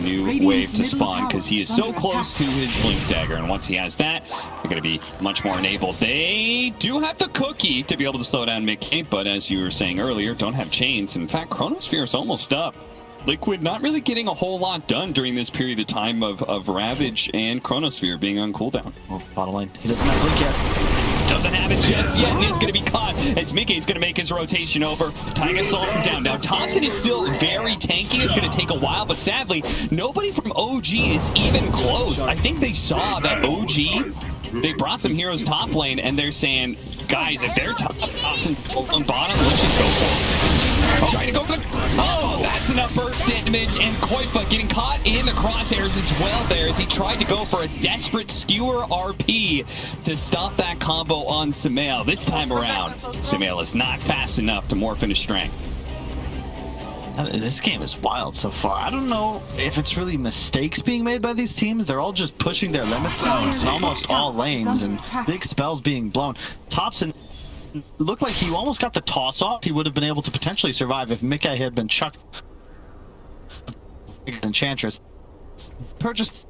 New Radiant's wave to middle spawn because he is tower is so under close to attack. his Blink Dagger, and once he has that, they're going to be much more enabled. They do have the cookie to be able to slow down Mickey, but as you were saying earlier, don't have chains. In fact, Chronosphere is almost up. Liquid not really getting a whole lot done during this period of time of Ravage and Chronosphere being on cooldown. Oh, bottom lane. He doesn't have Blink yet. Doesn't have it just yet and is going to be caught as Mickey's going to make his rotation over. Taiga slowing him down. Now, Thompson is still very tanky. It's going to take a while, but sadly, nobody from OG is even close. I think they saw that OG, they brought some heroes top lane, and they're saying, guys, if they're top, Thompson on bottom, let's just go for it. Trying to go for the... Oh, that's enough burst damage, and Koifa getting caught in the crosshairs as well there as he tried to go for a desperate skewer RP to stop that combo on Sumail. This time around, Sumail is not fast enough to morph into strength. This game is wild so far. I don't know if it's really mistakes being made by these teams. They're all just pushing their limits in almost all lanes and big spells being blown. Thompson looked like he almost got the toss off. He would have been able to potentially survive if Mickey had been chucked. Enchantress purchased,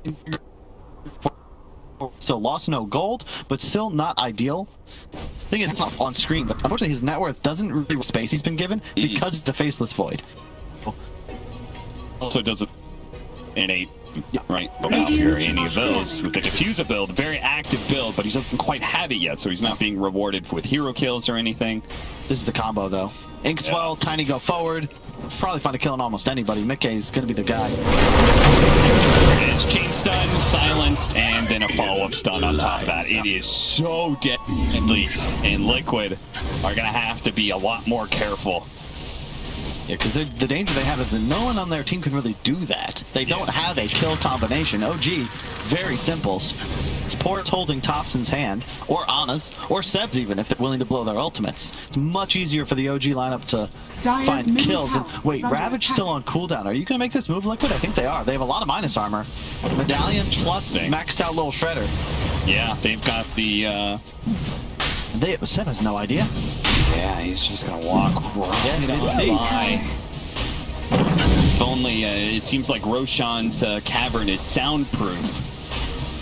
so lost no gold, but still not ideal. I think it's not on screen, but unfortunately his net worth doesn't really space he's been given because it's a faceless void. Also does an innate right? But if you're any of those with the diffuser build, very active build, but he doesn't quite have it yet, so he's not being rewarded with hero kills or anything. This is the combo, though. Inkswell, Tiny go forward. Probably find a kill on almost anybody. Mickey is going to be the guy. It's chain stun, silenced, and then a follow-up stun on top of that. It is so deadly, and Liquid are going to have to be a lot more careful. Yeah, because the danger they have is that no one on their team can really do that. They don't have a kill combination. OG, very simple. Support's holding Thompson's hand, or Anna's, or Seb's even, if they're willing to blow their ultimates. It's much easier for the OG lineup to find kills. And wait, Ravage still on cooldown. Are you going to make this move, Liquid? I think they are. They have a lot of minus armor. Medallion plus maxed out little Shredder. Yeah, they've got the... Seb has no idea. Yeah, he's just gonna walk right by. If only it seems like Roshan's cavern is soundproof.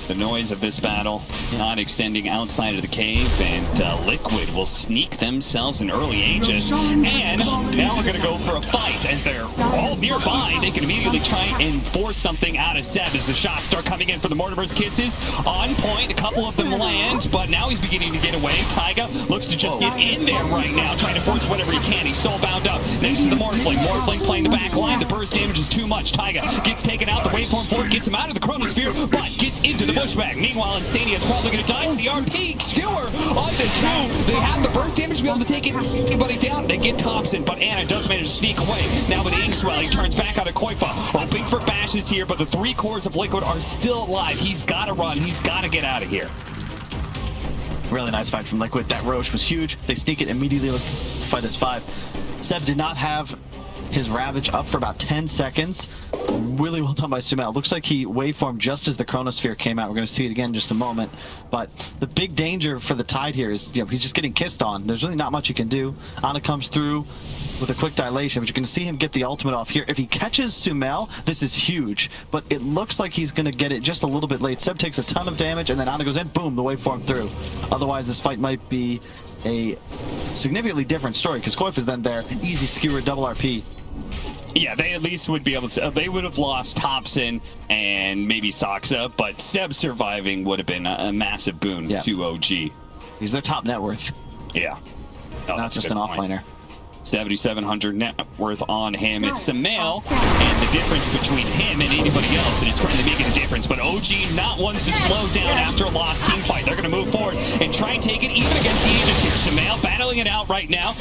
The noise of this battle not extending outside of the cave, and Liquid will sneak themselves in early ages. And now we're going to go for a fight as they're all nearby. They can immediately try and force something out of Seb as the shots start coming in for the Mortimer's Kisses. On point, a couple of them land, but now he's beginning to get away. Taiga looks to just get in there right now, trying to force whatever he can. He's so bound up next to the Morphling. Morphling playing the back line. The burst damage is too much. Taiga gets taken out. The waveform forward gets him out of the Chronosphere, but gets into the bushback. Meanwhile, Insania is probably going to die. The RP skewer on the 2. They have the burst damage to be able to take anybody down. They get Thompson, but Anna does manage to sneak away. Now with Inkswell, he turns back out of Koifa, hoping for bashes here, but the 3 cores of Liquid are still alive. He's got to run. He's got to get out of here. Really nice fight from Liquid. That Roche was huge. They sneak it immediately. Fight is 5. Seb did not have his Ravage up for about 10 seconds. Really well done by Sumail. Looks like he waveformed just as the Chronosphere came out. We're going to see it again in just a moment. But the big danger for the Tide here is, he's just getting kissed on. There's really not much he can do. Ana comes through with a quick dilation, but you can see him get the ultimate off here. If he catches Sumail, this is huge. But it looks like he's going to get it just a little bit late. Seb takes a ton of damage, and then Ana goes in, boom, the waveform through. Otherwise, this fight might be a significantly different story, because Koif is then there. Easy skewer, double RP. Yeah, they at least would be able to. They would have lost Thompson and maybe Saksa, but Seb surviving would have been a massive boon to OG. He's their top net worth. Yeah. Not just an offlaner. 7,700 net worth on him. It's Sumail, and the difference between him and anybody else, and it's currently making a difference. But OG not ones to slow down after a lost team fight. They're going to move forward and try and take it even against the agents here. Sumail battling it out right now.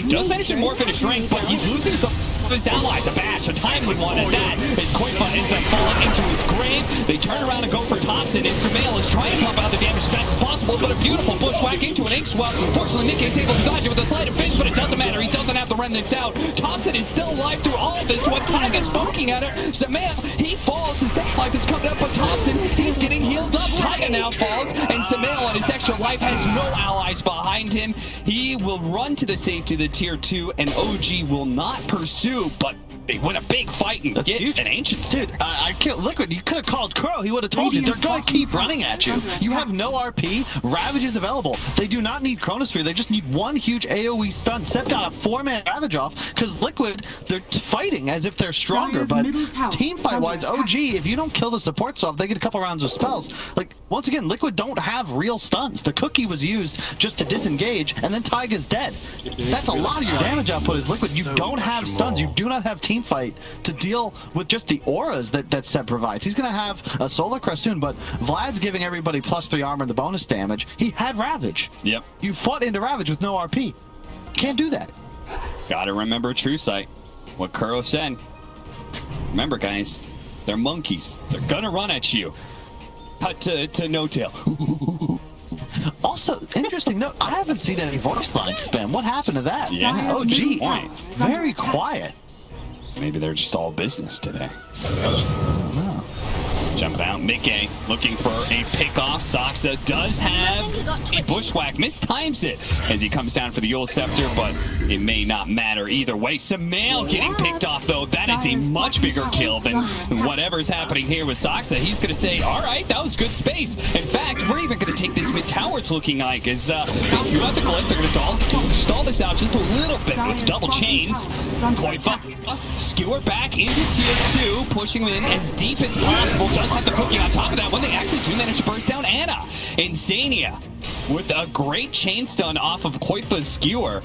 Does manage to morph into strength, but he's losing some of his allies. A bash, a timely one at that. His Koifa ends up falling into his grave. They turn around and go for Thompson, and Sumail is trying to pump out the damage as fast as possible, but a beautiful bushwhack into an Inkswell. Fortunately, Mickey is able to dodge it with a sleight of fist, but it doesn't matter. He doesn't have the remnants out. Thompson is still alive through all of this. When Taiga's poking at her, Sumail, he falls. His second life is coming up, but Thompson, he's getting healed up. Taiga now falls, and Sumail on his extra life has no allies behind him. He will run to the safety of the tier 2, and OG will not pursue, but they win a big fight and get an ancient. Dude, I killed Liquid. You could have called Crow. He would have told you. They're going to keep running at you. You have no RP. Ravage is available. They do not need Chronosphere. They just need one huge AoE stun. Seb got a 4-man Ravage off because Liquid, they're fighting as if they're stronger. But team fight-wise, OG, if you don't kill the supports off, they get a couple rounds of spells. Like, once again, Liquid don't have real stuns. The cookie was used just to disengage, and then Taiga's dead. That's a lot of your damage output is Liquid. You don't have stuns. You do not have team fight to deal with just the auras that Seb provides. He's going to have a Solar Crest soon, but Vlad's giving everybody +3 armor and the bonus damage. He had Ravage. Yep. You fought into Ravage with no RP. Can't do that. Gotta remember True Sight. What Kuro said. Remember, guys, they're monkeys. They're gonna run at you. Cut to No Tail. Also, interesting note, I haven't seen any voice line spam. What happened to that? Yeah. OG, very quiet. Maybe they're just all business today. Jumping out, Mickey looking for a pick-off. Saksa does have a bushwhack, mistimes it as he comes down for the Yule Scepter, but it may not matter either way. Sumail getting picked off, though. That is a much bigger kill than whatever's happening here with Saksa. He's going to say, all right, that was good space. In fact, we're even going to take this mid-tower, it's looking like, as they do have the glyph. They're going to stall this out just a little bit with double chains. Koifa, skewer back into tier 2, pushing him in as deep as possible. Does have the cookie on top of that when they actually do manage to burst down Anna. Insania with a great chain stun off of Koifa's skewer.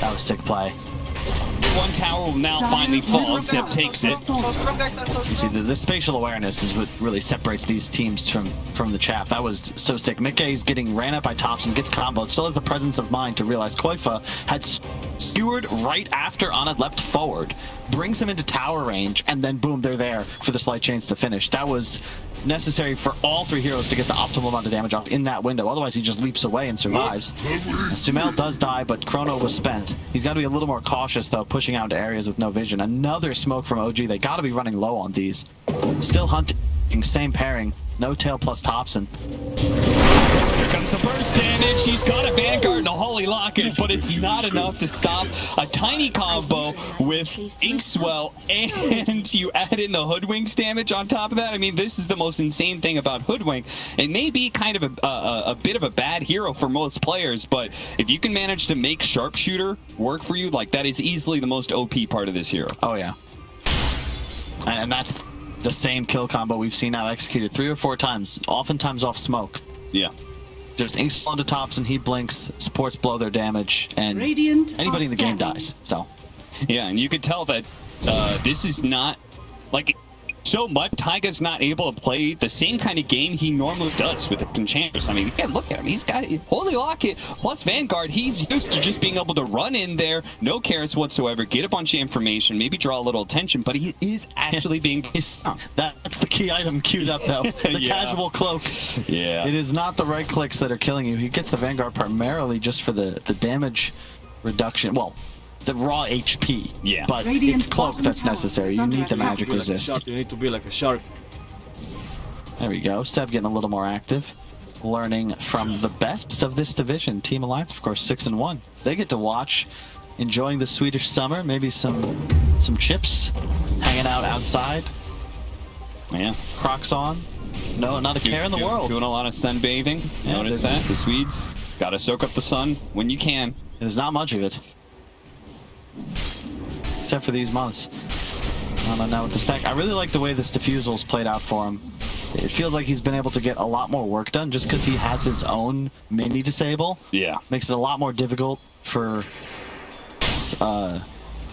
That was sick play. One tower will now finally fall. Zip takes it. You see, the spatial awareness is what really separates these teams from the chaff. That was so sick. Mickey's getting ran up by Thompson, gets comboed, still has the presence of mind to realize Koifa had skewered right after Anna leapt forward, brings him into tower range, and then boom, they're there for the slight chains to finish. That was necessary for all 3 heroes to get the optimal amount of damage off in that window. Otherwise, he just leaps away and survives. Sumail does die, but Chrono was spent. He's got to be a little more cautious, though, pushing out into areas with no vision. Another smoke from OG. They got to be running low on these. Still hunting. Same pairing. No tail plus Thompson. Here comes the burst damage. He's got a Vanguard and a Holy Locket, but it's not enough to stop a tiny combo with Inkswell, and you add in the Hoodwink's damage on top of that. I mean, this is the most insane thing about Hoodwink. It may be kind of a bit of a bad hero for most players, but if you can manage to make Sharpshooter work for you, like, that is easily the most OP part of this hero. Oh, yeah. And that's the same kill combo we've seen now executed 3 or 4 times, oftentimes off smoke. Yeah. Just inks onto Thompson, he blinks, supports blow their damage, and anybody in the game dies. So, yeah, and you could tell that this is not like so much. Taiga's not able to play the same kind of game he normally does with Enchanters. I mean, yeah, look at him. He's got Holy Locket plus Vanguard. He's used to just being able to run in there, no cares whatsoever, get a bunch of information, maybe draw a little attention, but he is actually being... That's the key item queued up, though. The casual cloak. Yeah. It is not the right clicks that are killing you. He gets the Vanguard primarily just for the damage reduction. Well, the raw HP. Yeah. But it's cloak that's necessary. You need the magic resist. You need to be like a shark. There we go. Seb getting a little more active. Learning from the best of this division. Team Alliance, of course, 6-1. They get to watch, enjoying the Swedish summer. Maybe some chips, hanging out outside. Yeah. Crocs on. No, not a care in the world. Doing a lot of sunbathing. Yeah, Notice that. The Swedes got to soak up the sun when you can. There's not much of it. Except for these months. I don't know with the stack. I really like the way this diffusal's played out for him. It feels like he's been able to get a lot more work done just because he has his own mini disable. Yeah. Makes it a lot more difficult for...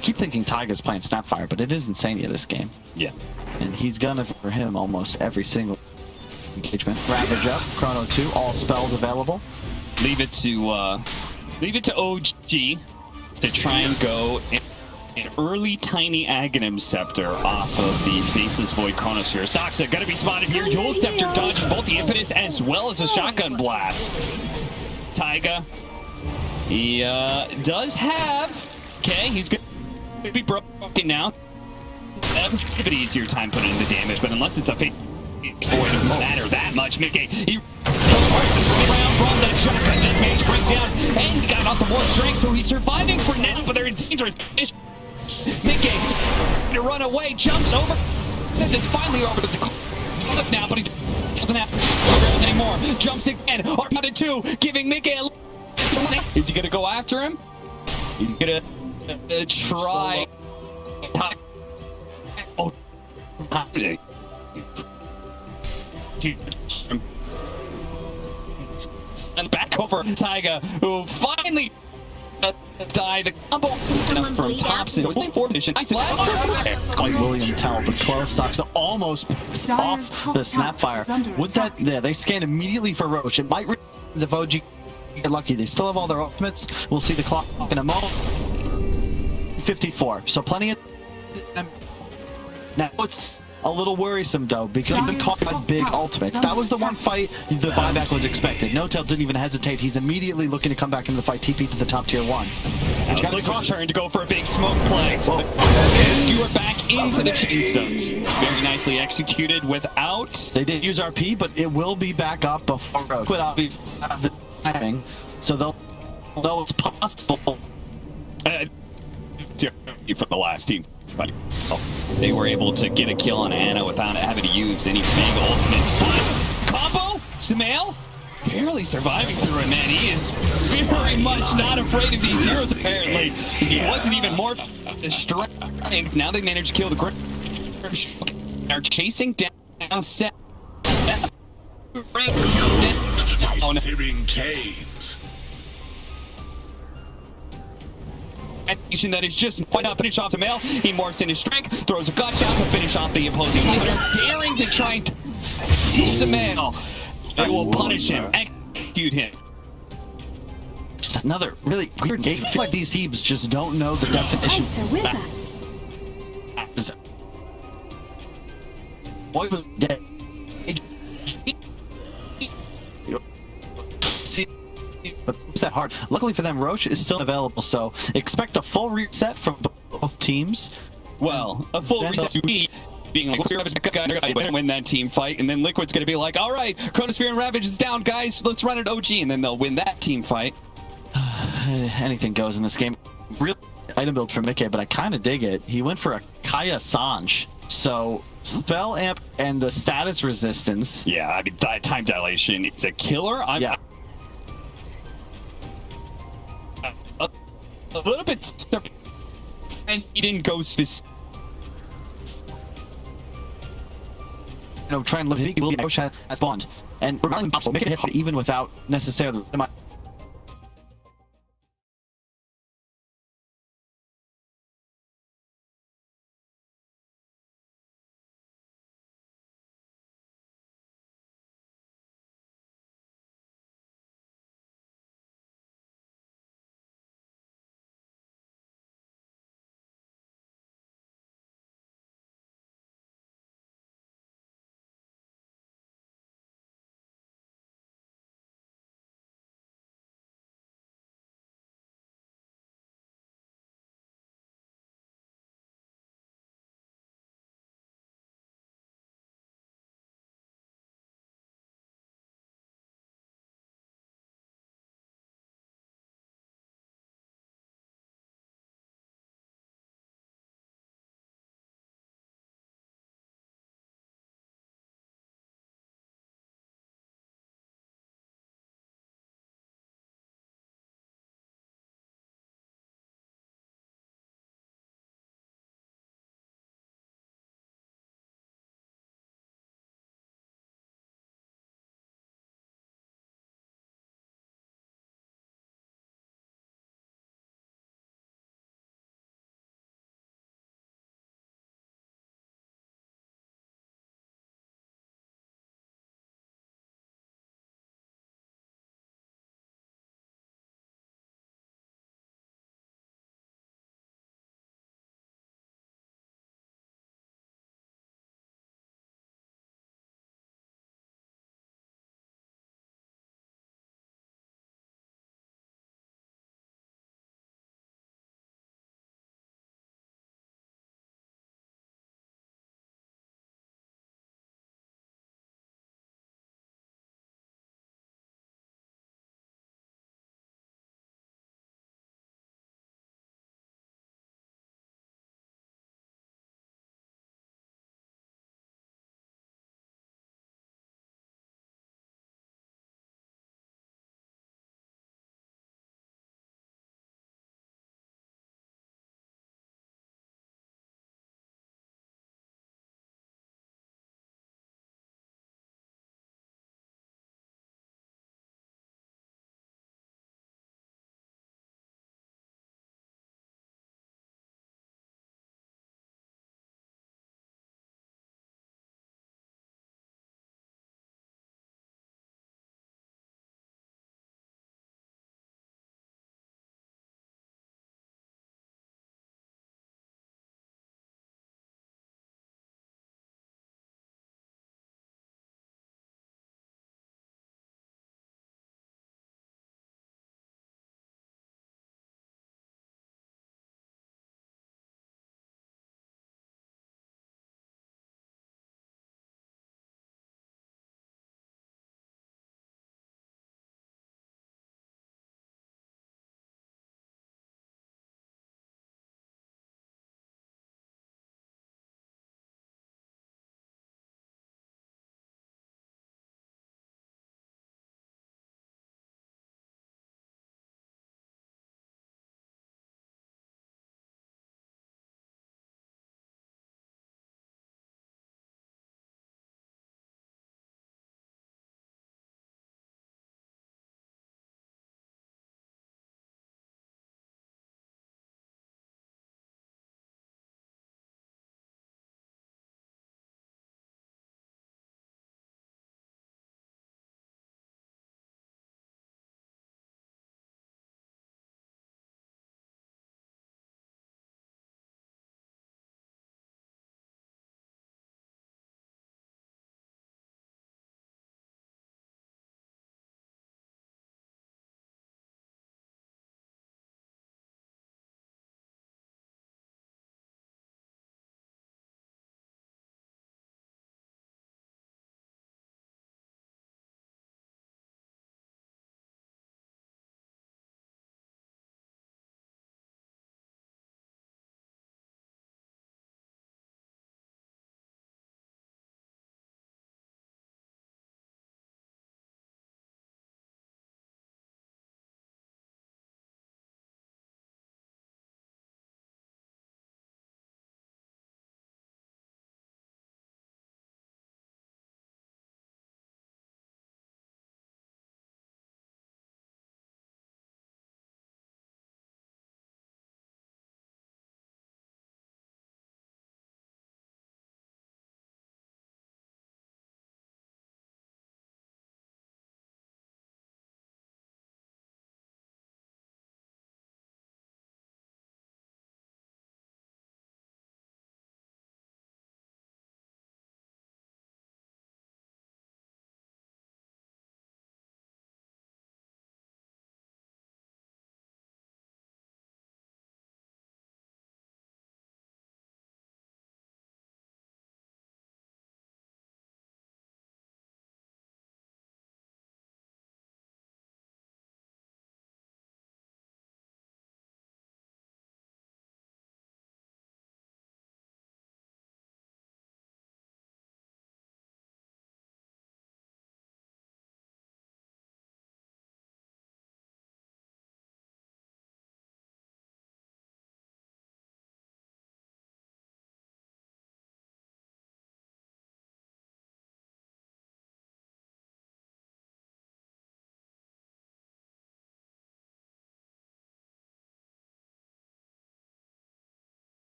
keep thinking Taiga's playing Snapfire, but it is Insania this game. Yeah. And he's gonna, for him, almost every single engagement. Ravage up, Chrono 2, all spells available. Leave it to OG to try and go an early tiny Aghanim Scepter off of the Faceless Void Chronosphere. Saksa gonna be spotted here. Yule Scepter dodging both the Impetus as well as the Shotgun Blast. Taiga, he does have... Okay, he's gonna be broken now. A bit easier time putting in the damage, but unless it's a Faceless Void, it won't matter that much. Mickey, he... around from that shotgun, just managed to break down, and he got off the more strength, so he's surviving for now, but they're in dangerous. Mickey to run away, jumps over, it's finally over to the cliff now, but he doesn't have anymore. Jumps again, R-potted 2, giving Mickey a... Is he gonna go after him? He's gonna try... Oh, and back over Taiga, who finally die. The combo from Thompson. White William Tell, the close stocks that almost off the Snapfire. Would that? Yeah, they scan immediately for Roach. It might if OG get lucky. They still have all their ultimates. We'll see the clock in a moment. 54. So plenty of. Now it's a little worrisome though, because he's been caught by big ultimates. That was the one fight the buyback was expected. No-Tail didn't even hesitate. He's immediately looking to come back into the fight, TP to the top tier 1. Now Liquid's turn to go for a big smoke play. Skewer back into the chain stones. Very nicely executed without... They did use RP, but it will be back up before Liquid obviously have the timing, so they'll know it's possible. For the last team. But they were able to get a kill on Ana without having to use any big ultimates. Combo? Sumail? Barely surviving through it, man. He is very much not afraid of these heroes, apparently. He wasn't even more strength. Now they managed to kill the Grim. They're chasing down set. Oh, no. Caves. That is just why not finish off the male. He morphs in his strength, throws a gotcha out to finish off the opposing team. Daring to try and use the male. They will punish him, execute him. Another really weird game. I feel like these teams just don't know the definition. With us. Boy was dead. But it's that hard. Luckily for them, Roche is still available, so expect a full reset from both teams. Well, a full reset to me being like, I'm gonna win that team fight, and then Liquid's gonna be like, all right, Chronosphere and Ravage is down, guys, let's run it OG, and then they'll win that team fight. Anything goes in this game. Really item build for Mickey, but I kind of dig it. He went for a Kaya Sanj, so spell amp and the status resistance. Yeah, I mean, time dilation, it's a killer. Yeah. A little bit surprised he didn't go specific. Try and look at Roche has spawned. And make it hit hard even without necessarily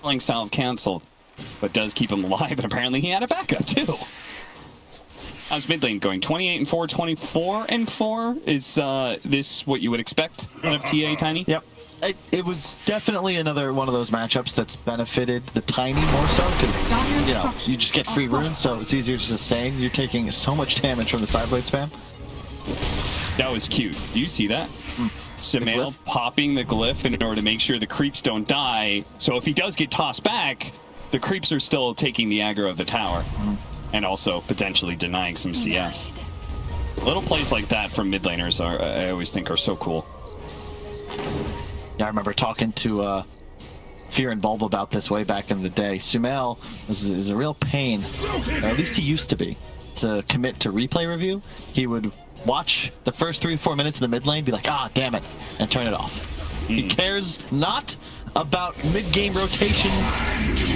Playing style canceled, but does keep him alive, and apparently he had a backup too. How's mid lane going? 28-4, 24-4. Is this what you would expect out of TA, Tiny? Yep. It was definitely another one of those matchups that's benefited the Tiny more so, because you just get free runes, so it's easier to sustain. You're taking so much damage from the sideblade spam. That was cute. Do you see that? Sumail popping the glyph in order to make sure the creeps don't die. So if he does get tossed back, the creeps are still taking the aggro of the tower, and also potentially denying some CS. Little plays like that from mid laners are, I always think, are so cool. Yeah, I remember talking to Fear and Bulb about this way back in the day. Sumail is a real pain, or at least he used to be, to commit to replay review. He would watch the first 3 or 4 minutes in the mid lane, be like, ah, damn it, and turn it off. He cares not about mid-game rotations.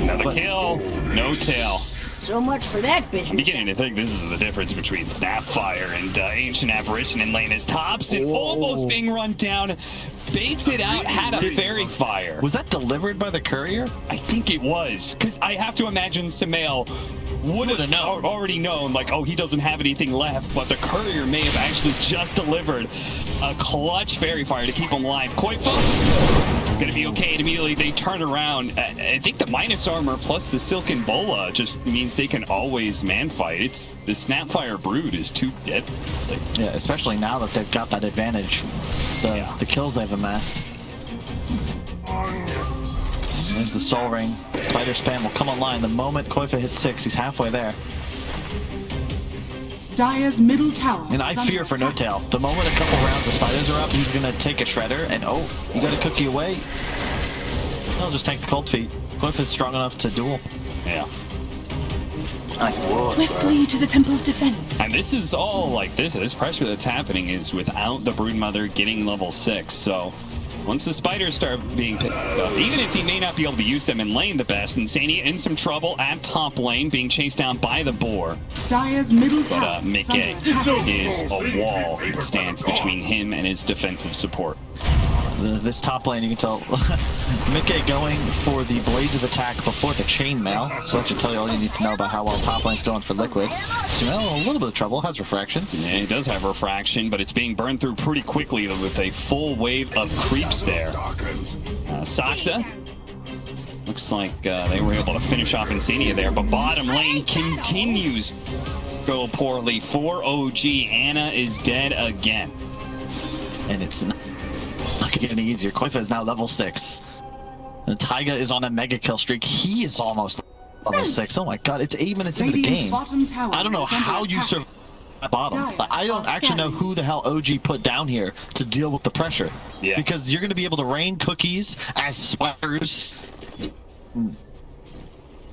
Another kill, no tail. So much for that business. I'm beginning to think this is the difference between Snapfire and Ancient Apparition in lane. As Thompson almost being run down, baits it out, had a Fairy Fire. Was that delivered by the courier? I think it was, because I have to imagine Sumail would have already known, like, oh, he doesn't have anything left, but the courier may have actually just delivered a clutch Fairy Fire to keep him alive. Koifa gonna be okay, and immediately they turn around. I think the minus armor plus the Silken Bola just means they can always man fight. It's the Snapfire Brood is too dead. Yeah, especially now that they've got that advantage. The kills they've amassed. There's the Soul Ring. Spider Spam will come online the moment Koifa hits 6. He's halfway there. Dire's middle tower. And I fear for No Tail. The moment a couple rounds of spiders are up, he's gonna take a shredder, and oh, you got a cookie away. I'll just tank the cold feet. Koifa's strong enough to duel. Yeah. Nice work. Swiftly to the temple's defense. And this is all like this pressure that's happening is without the Broodmother getting level 6. So once the spiders start being picked up, even if he may not be able to use them in lane the best, Insania in some trouble at top lane, being chased down by the boar. Dire's middle tower. But Mickey is a wall that stands between him and his defensive support. This top lane, you can tell Mickey going for the Blades of Attack before the Chainmail. So that should tell you all you need to know about how well top lane's going for Liquid. Sumail, a little bit of trouble, has Refraction. Yeah, he does have Refraction, but it's being burned through pretty quickly with a full wave of creeps there. Saksa. Looks like they were able to finish off Insania there, but bottom lane continues to go poorly for OG. Anna is dead again. And it's not getting any easier. Koifa is now level 6. And Taiga is on a mega kill streak. He is almost level 6. Oh my god, it's 8 minutes into the game. I don't know how you survive at bottom. I don't actually know who the hell OG put down here to deal with the pressure. Yeah. Because you're going to be able to rain cookies as spiders.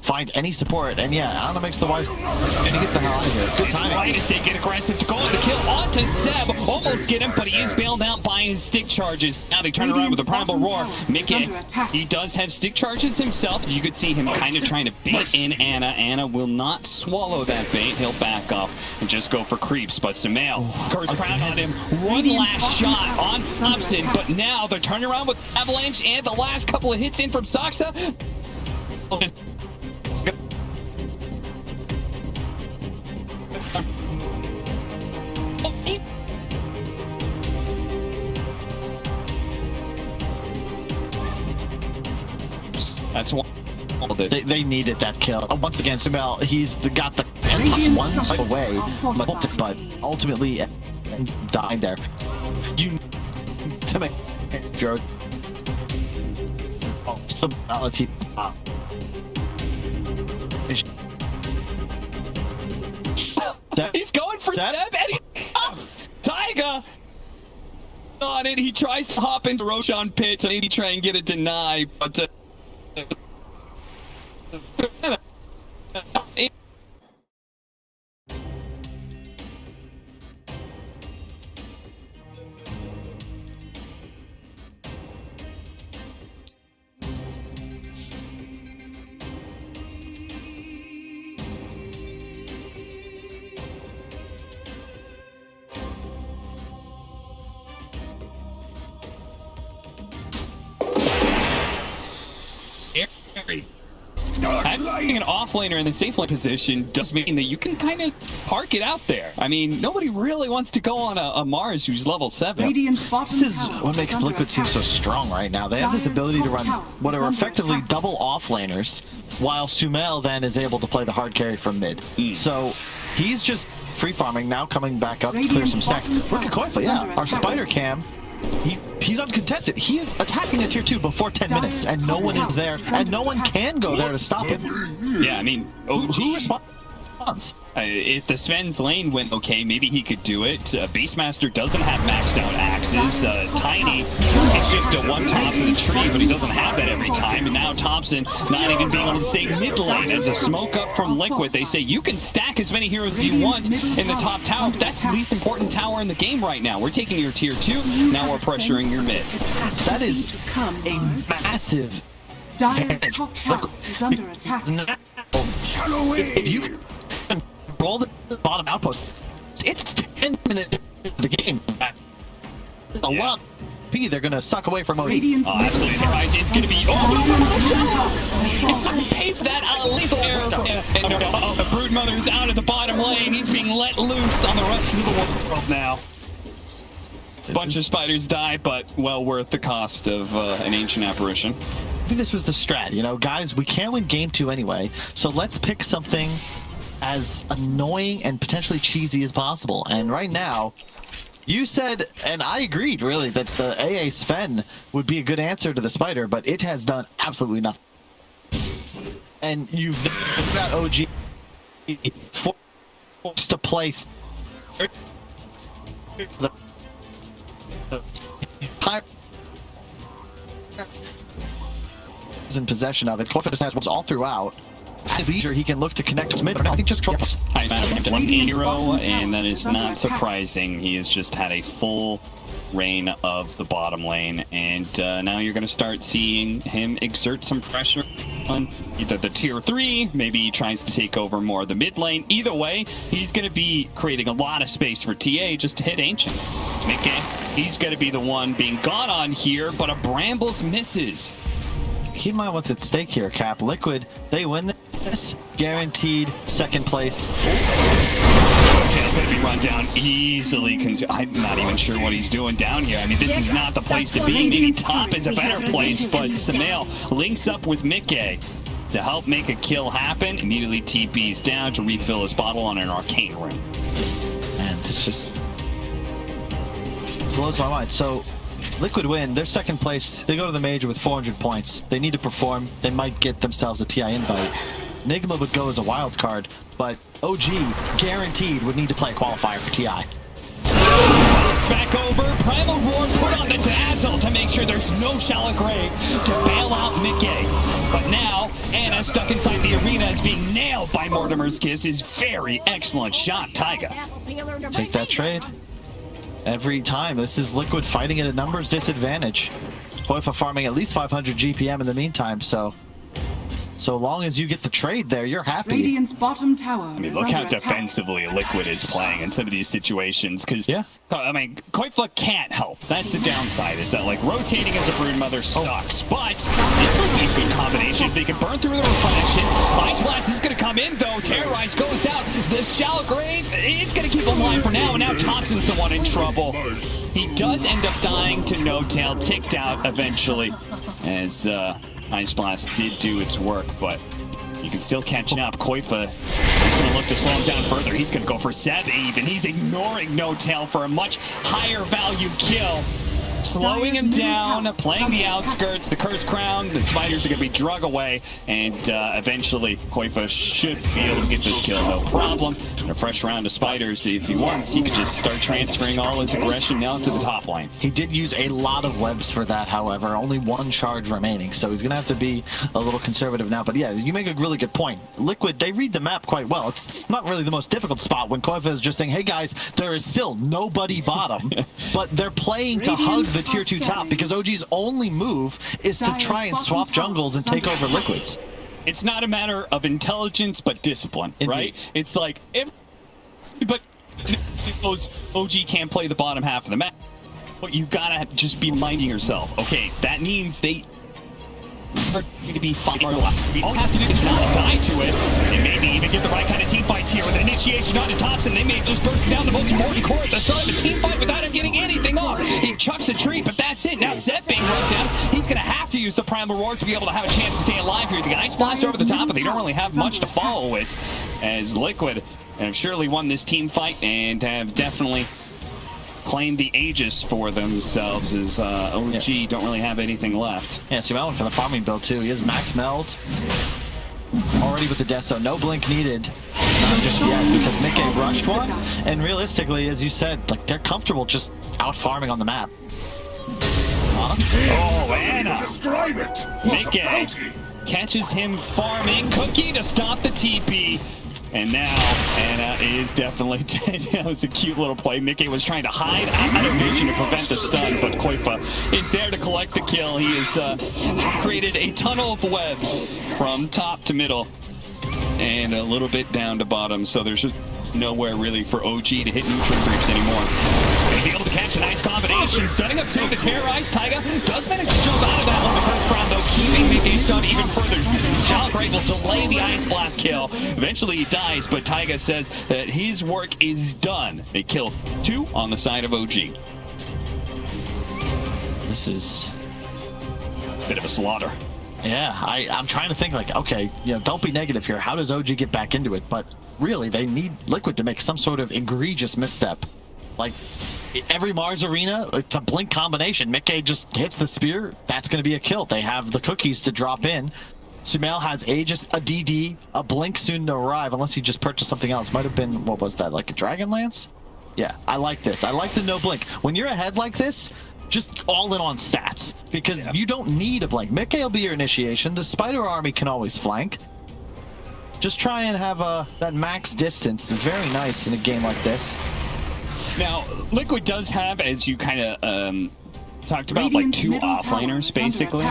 Find any support, and yeah, Anna makes the wise and he gets the hell out of here. Good timing. Right as they get aggressive to go on the kill onto Seb. Almost get him, but he is bailed out by his stick charges. Now they turn around with a Primal Roar. Mickey, he does have stick charges himself. You could see him kind of trying to bait in Anna. Anna will not swallow that bait. He'll back off and just go for creeps. But Sumail, Curse Crown on him. One last shot on Thompson, but now they're turning around with Avalanche and the last couple of hits in from Saksa. That's one. They needed that kill. Once again, Sumail, he's got the one fight away, but ultimately died there. You need to make your stability. He's going for Seb, and Taiga on it. He tries to hop into Roshan Pit to maybe try and get a deny, but having an offlaner in the safe lane position does mean that you can kind of park it out there. I mean, nobody really wants to go on a Mars who's level 7. Radiant's bottom This is tower what makes is under Liquid seem so attack. strong right now. They have this ability to run Tower what is are under effectively attack. double offlaners, while Sumail then is able to play the hard carry from mid. So he's just free farming now, coming back up to clear some stacks. Radiant's Look at bottom Koifa, tower yeah. is under Our attack. spider cam, he's uncontested. He is attacking a tier 2 before 10 minutes, and no one is there, and no one can go there to stop him. Yeah, I mean, OG. Who responds? If the Sven's lane went okay, maybe he could do it. Beastmaster doesn't have maxed out axes. Tiny, it's just a one toss in the tree, but he doesn't have that every time. And now Thompson not even being able to stay mid lane as a smoke up from Liquid. They say you can stack as many heroes as you want in the top tower. That's the least important tower in the game right now. We're taking your tier 2, now we're pressuring your mid. That is a massive Dire's top tower is under attack. If you control the bottom outpost, it's 10 minutes into the game. A lot. They're going to suck away from OD. Radiant's middle Absolutely, tower Rise is going to be. It's time to pay for that lethal arrow. And Broodmother's out of the bottom lane. He's being let loose on the rest of the world now. Bunch of spiders die, but well worth the cost of an ancient apparition. Maybe this was the strat, you know, guys, we can't win game 2 anyway, so let's pick something as annoying and potentially cheesy as possible. And right now, you said, and I agreed really, that the AA Sven would be a good answer to the spider, but it has done absolutely nothing. And you've got OG forced to play the in possession of it. Koifa just has what's all throughout. As leisure, he can look to connect with mid. I think just trolls. One hero, and that is not surprising. He has just had a full reign of the bottom lane, and now you're going to start seeing him exert some pressure on either the tier 3, maybe he tries to take over more of the mid lane. Either way, he's going to be creating a lot of space for TA just to hit Ancients. Mickey, he's going to be the one being gone on here, but a Brambles misses. Keep in mind what's at stake here, Cap. Liquid, they win this, guaranteed second place. Tail's going to be run down easily. I'm not even sure what he's doing down here. I mean, this is not the place to be. Maybe top is a better place, but Sumail links up with Mickey to help make a kill happen. Immediately TP's down to refill his bottle on an arcane ring. Man, this just blows my mind. So, Liquid win, they're second place. They go to the major with 400 points. They need to perform. They might get themselves a TI invite. Nigma would go as a wild card, but OG guaranteed would need to play a qualifier for TI. Back over, Primal Roar put on the dazzle to make sure there's no shallow grave to bail out Mickey. But now, Anna stuck inside the arena is being nailed by Mortimer's Kiss. His very excellent shot, Taiga. Take that trade. Every time. This is Liquid fighting at a numbers disadvantage. Koifa farming at least 500 GPM in the meantime, so long as you get the trade there, you're happy. Radiant's bottom tower. I mean, look how defensively Liquid is playing in some of these situations, because, yeah. I mean, Koifa can't help. That's the downside, is that, like, rotating as a Broodmother sucks, but this would be a good combination if they can burn through the reflection. Ice Blast is going to come in, though. Terrorize goes out. The Shallow Grave is going to keep him alive for now, and now Thompson's the one in trouble. He does end up dying to No Tail, ticked out eventually, as Ice Blast did do its work, but you can still catch up. Koifa is going to look to slow him down further. He's going to go for Seb even. He's ignoring No Tail for a much higher value kill. Slowing him down, playing the outskirts, the Cursed Crown, the spiders are going to be drug away, and eventually Koifa should be able to get this kill, no problem. And a fresh round of spiders, if he wants, he could just start transferring all his aggression now to the top lane. He did use a lot of webs for that, however, only one charge remaining, so he's going to have to be a little conservative now. But yeah, you make a really good point. Liquid, they read the map quite well. It's not really the most difficult spot when Koifa is just saying, hey guys, there is still nobody bottom, but they're playing to hug the tier 2 top because OG's only move is to try and swap jungles and take over Liquids. It's not a matter of intelligence, but discipline, right? It's like, but suppose OG can't play the bottom half of the map, but you gotta just be minding yourself. Okay, that means they are going to be far left. All you have to do is not die to it, and maybe even get the right kind of team fights here with an initiation onto Thompson. They may just burst down the most important core at the start of the team fight without him getting anything off. He chucks a tree, but that's it. Now Zed being run down. He's going to have to use the Primal Roar to be able to have a chance to stay alive here. The Ice Blast over the top, but they don't really have much to follow it, as Liquid have surely won this team fight and have definitely claimed the Aegis for themselves, as OG don't really have anything left. Yeah, Sumail went for the farming build too. He has max meld already with the Desto. No blink needed. Not just yet, because Mickey rushed one. And realistically, as you said, like they're comfortable just out farming on the map. Oh, Anna! Mickey catches him farming. Cookie to stop the TP. And now, Anna is definitely dead. That was a cute little play. Mickey was trying to hide out of vision to prevent the stun, but Koifa is there to collect the kill. He has created a tunnel of webs from top to middle and a little bit down to bottom, so there's just nowhere really for OG to hit neutral creeps anymore. They'll be able to catch a nice combination. Stunning up two to terrorize. Taiga does manage to jump out of that on the first round, though, keeping Mickey stunned even further. Jalgrave will delay the Ice Blast kill. Eventually he dies, but Taiga says that his work is done. They kill 2 on the side of OG. This is a bit of a slaughter. Yeah, I'm trying to think like, okay, you know, don't be negative here. How does OG get back into it? But really, they need Liquid to make some sort of egregious misstep. Like, every Mars arena, it's a blink combination. Mickey just hits the spear, that's going to be a kill. They have the cookies to drop in. Sumail has Aegis, a DD, a blink soon to arrive, unless he just purchased something else. Might have been, what was that, like a Dragon Lance? Yeah, I like this. I like the no blink. When you're ahead like this, just all in on stats, because you don't need a blink. Mickey will be your initiation. The Spider Army can always flank. Just try and have that max distance. Very nice in a game like this. Now, Liquid does have, as you kind of talked about, like 2 offlaners, basically.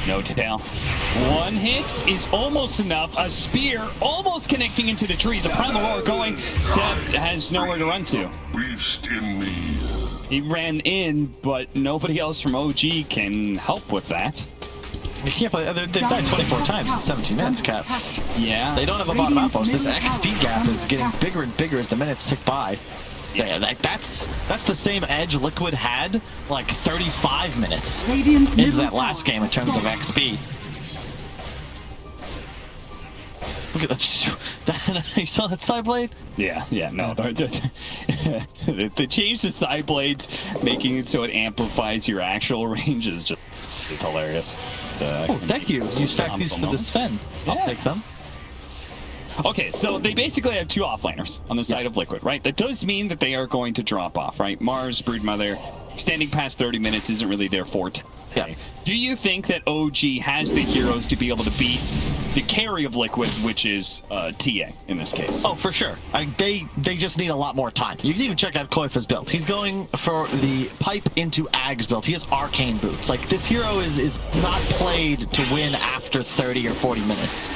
No tail. 1 hit is almost enough. A spear almost connecting into the trees. A Primal Roar going. Seb has nowhere to run to. Beast in me. He ran in, but nobody else from OG can help with that. You can't play. They've died 24 times in 17 minutes, Cap. Yeah. They don't have a bottom outpost. This XP gap is getting bigger and bigger as the minutes tick by. Yeah, that's the same edge Liquid had like 35 minutes into that last game in terms of XP. Look at that. You saw that side blade? Yeah, no. They changed the side blades, making it so it amplifies your actual range is just hilarious. Oh, thank you. You stack these for the Sven. I'll take them. Okay, so they basically have 2 offlaners on the side of Liquid, right? That does mean that they are going to drop off, right? Mars, Broodmother, extending past 30 minutes isn't really their forte. Yeah. Do you think that OG has the heroes to be able to beat the carry of Liquid, which is TA in this case? Oh, for sure. They just need a lot more time. You can even check out Koifa's build. He's going for the pipe into Ag's build. He has arcane boots. Like, this hero is not played to win after 30 or 40 minutes.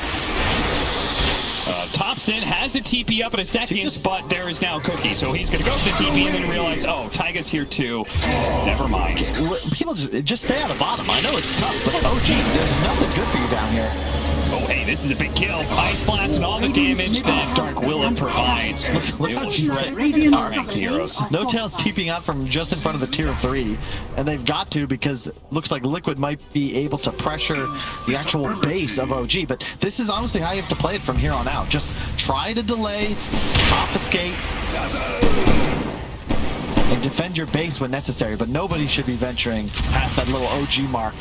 Thompson has a TP up in a second, but there is now Cookie, so he's going to go for the TP and then realize, oh, Taiga's here too. Never mind. People just stay out of bottom. I know it's tough, but OG, there's nothing good for you down here. Oh, hey, this is a big kill. Ice Blast and all the damage that Dark Willa provides. Look how heroes. No Tail's TPing out from just in front of the tier 3, and they've got to, because it looks like Liquid might be able to pressure the actual base of OG, but this is honestly how you have to play it from here on out. Just try to delay, obfuscate, and defend your base when necessary, but nobody should be venturing past that little OG mark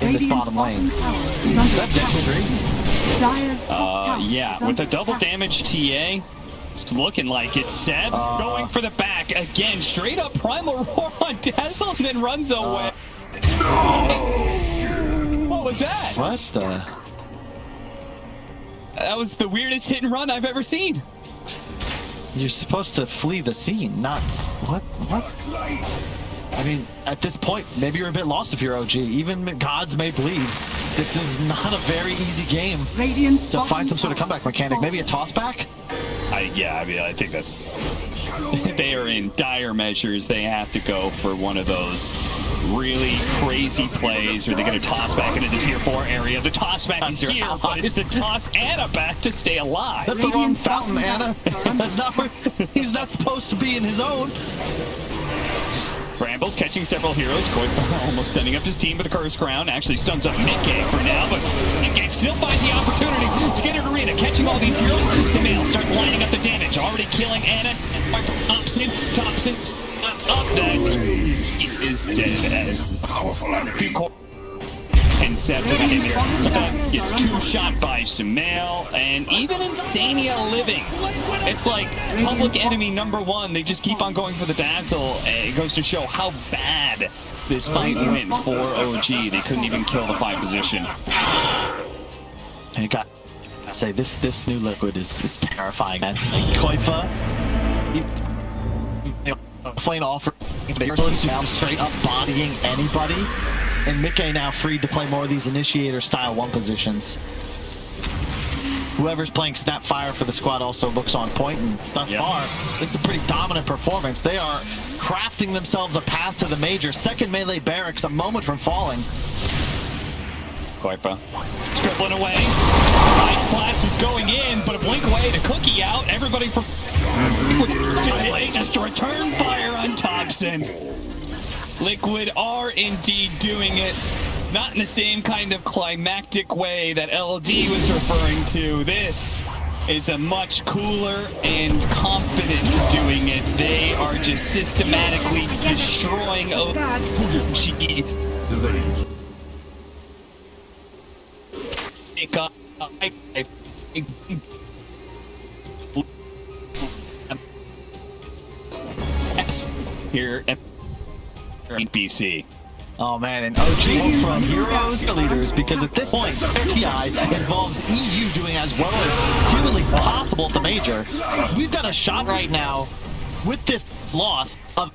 in this bottom lane. That's yeah, with a double damage TA, it's looking like it's Seb going for the back again. Straight up Primal Roar on Dazzle and then runs away. What was that? What the? That was the weirdest hit and run I've ever seen. You're supposed to flee the scene, not... What? I mean, at this point, maybe you're a bit lost if you're OG. Even gods may bleed. This is not a very easy game to find some sort of comeback mechanic. Maybe a toss back? I mean, I think that's they are in dire measures. They have to go for one of those really crazy plays. Are they going to toss back into the tier 4 area? The toss back is here, but it's to toss Anna back to stay alive. That's the wrong fountain, Anna. That's not where, he's not supposed to be in his own. Brambles catching several heroes. Koifa almost sending up his team with a curse crown. Actually stuns up mid-game for now, but mid-game still finds the opportunity to get an arena. Catching all these heroes. Sumail starts lining up the damage. Already killing Anna. Thompson up then. He is dead as powerful enemy. And Septa in there. Septa gets 2-shot by Sumail, and even Insania living. It's like public enemy #1. They just keep on going for the dazzle. It goes to show how bad this fight went for OG. They couldn't even kill the 5 position. And you got to say this new Liquid is terrifying, man. Like Koifa, playing all for now straight up bodying anybody. And Mickey now freed to play more of these initiator style 1 positions. Whoever's playing Snapfire for the squad also looks on point, and thus far, this is a pretty dominant performance. They are crafting themselves a path to the major. Second melee barracks, a moment from falling. Koifa scribbling away. Ice Blast was going in, but a blink away to Cookie out. Everybody from just to return fire on Thompson. Liquid are indeed doing it, not in the same kind of climactic way that LD was referring to. This is a much cooler and confident doing it. They are just systematically destroying OG. Here at DPC. Oh man, and OG from heroes to leaders, because at this point, TI involves EU doing as well as humanly possible at the major. We've got a shot right now with this loss of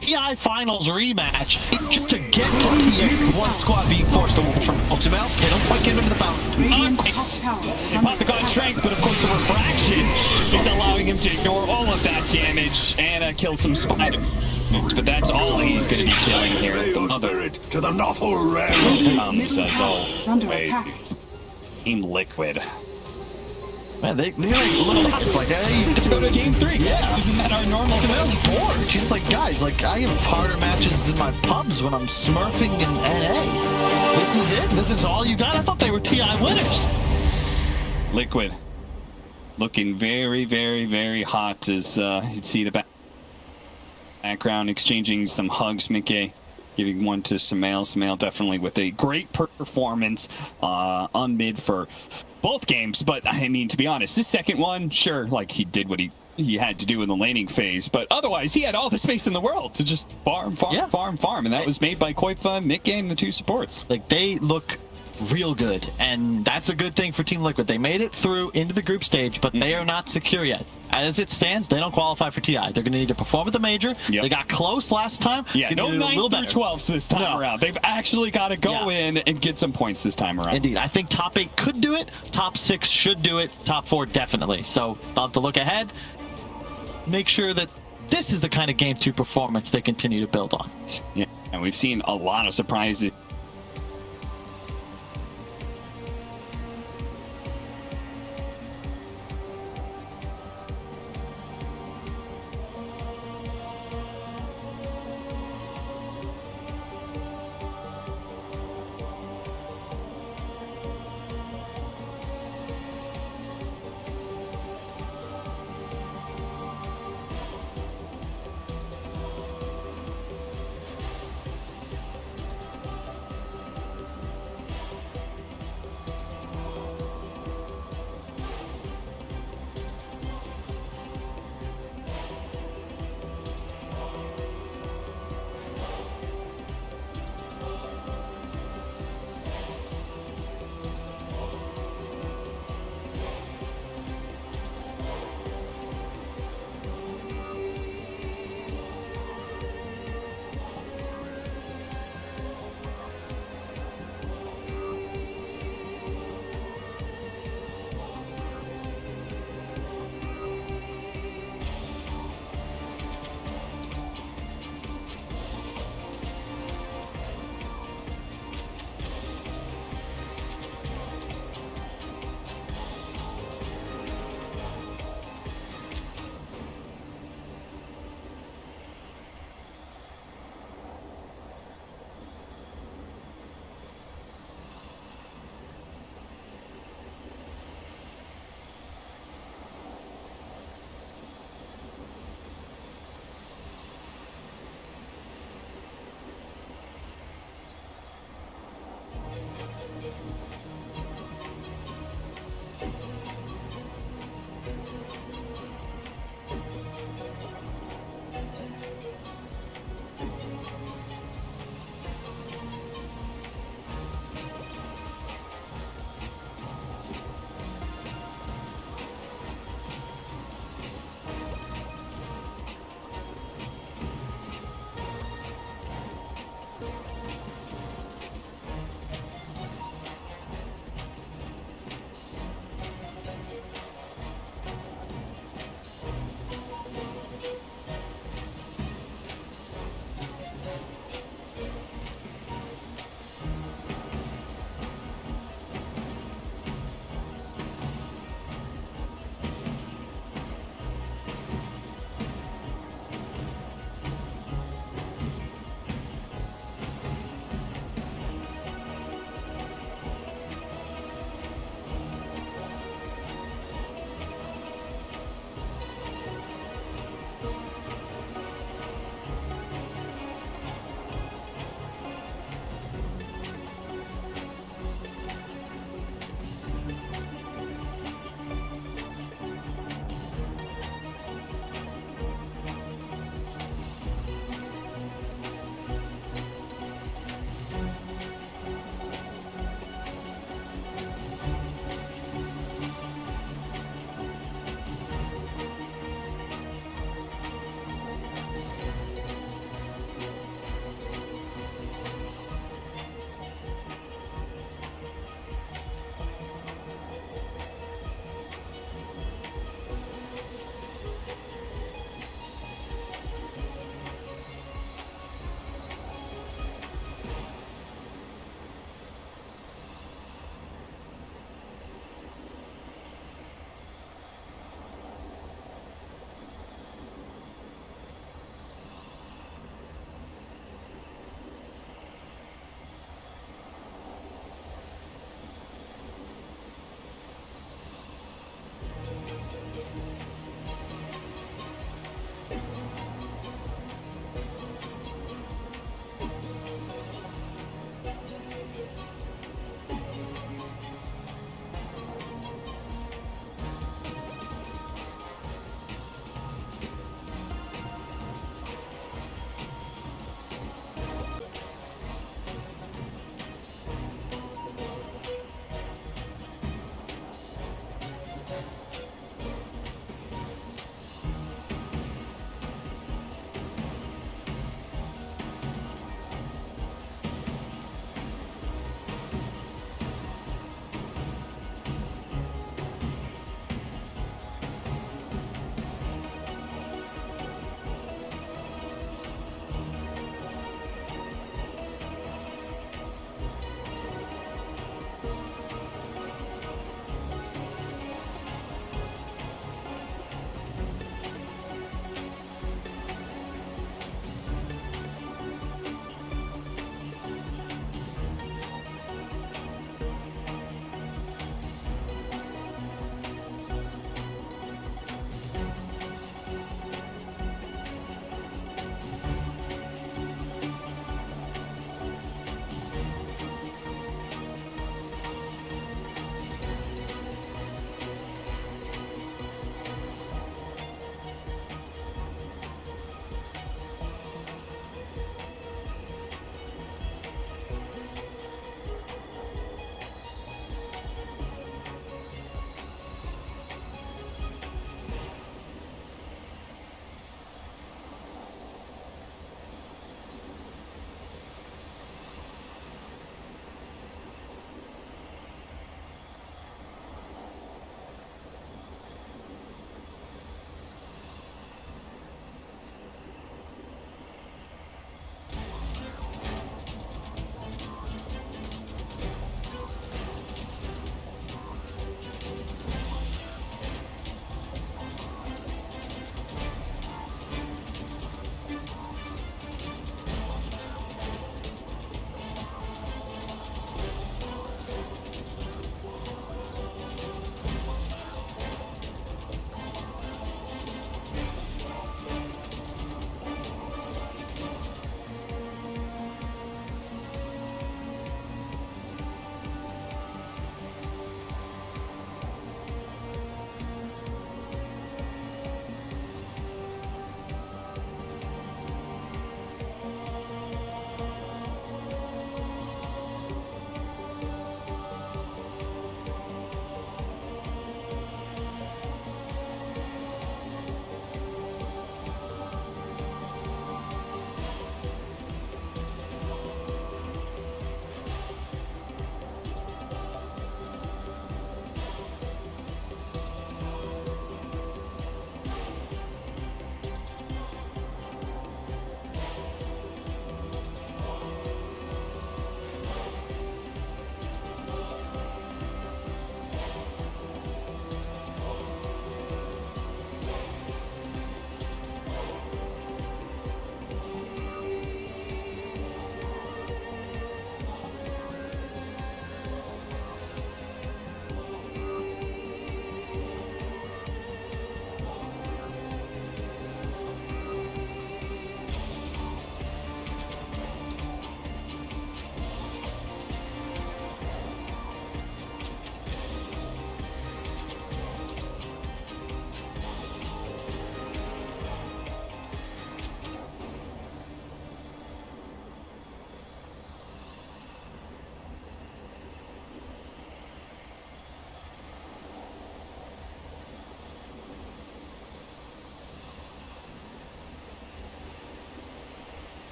TI Finals rematch just to get to tier 1 squad being forced to from Sumail. They don't quite get into the fountain. They pop the god strength, but of course the refraction is allowing him to ignore all of that damage and kill some spider. But that's all he's going to be killing here. The mother to the Nothal realm comes as always. Team Liquid. Man, they're like a little nuts. Like, hey, Let's go to game 3. Yeah. Isn't that our normal? Sumail's bored. She's like, guys, like, I have harder matches in my pubs when I'm smurfing in NA. This is it? This is all you got? I thought they were TI winners. Liquid looking very, very, very hot as you'd see the background exchanging some hugs. Mickey giving one to Sumail. Sumail definitely with a great performance on mid for both games. But I mean, to be honest, this second one, sure, like he did what he had to do in the laning phase, but otherwise he had all the space in the world to just farm, and that was made by Koifa, mid-game, the 2 supports. Like, they look real good, and that's a good thing for Team Liquid. They made it through into the group stage, but they are not secure yet. As it stands, they don't qualify for TI. They're going to need to perform at the major. They got close last time. Yeah, no 9 through 12s this time around. They've actually got to go in and get some points this time around. Indeed. I think top 8 could do it. Top 6 should do it. Top 4 definitely. So they'll have to look ahead. Make sure that this is the kind of Game 2 performance they continue to build on. Yeah, and we've seen a lot of surprises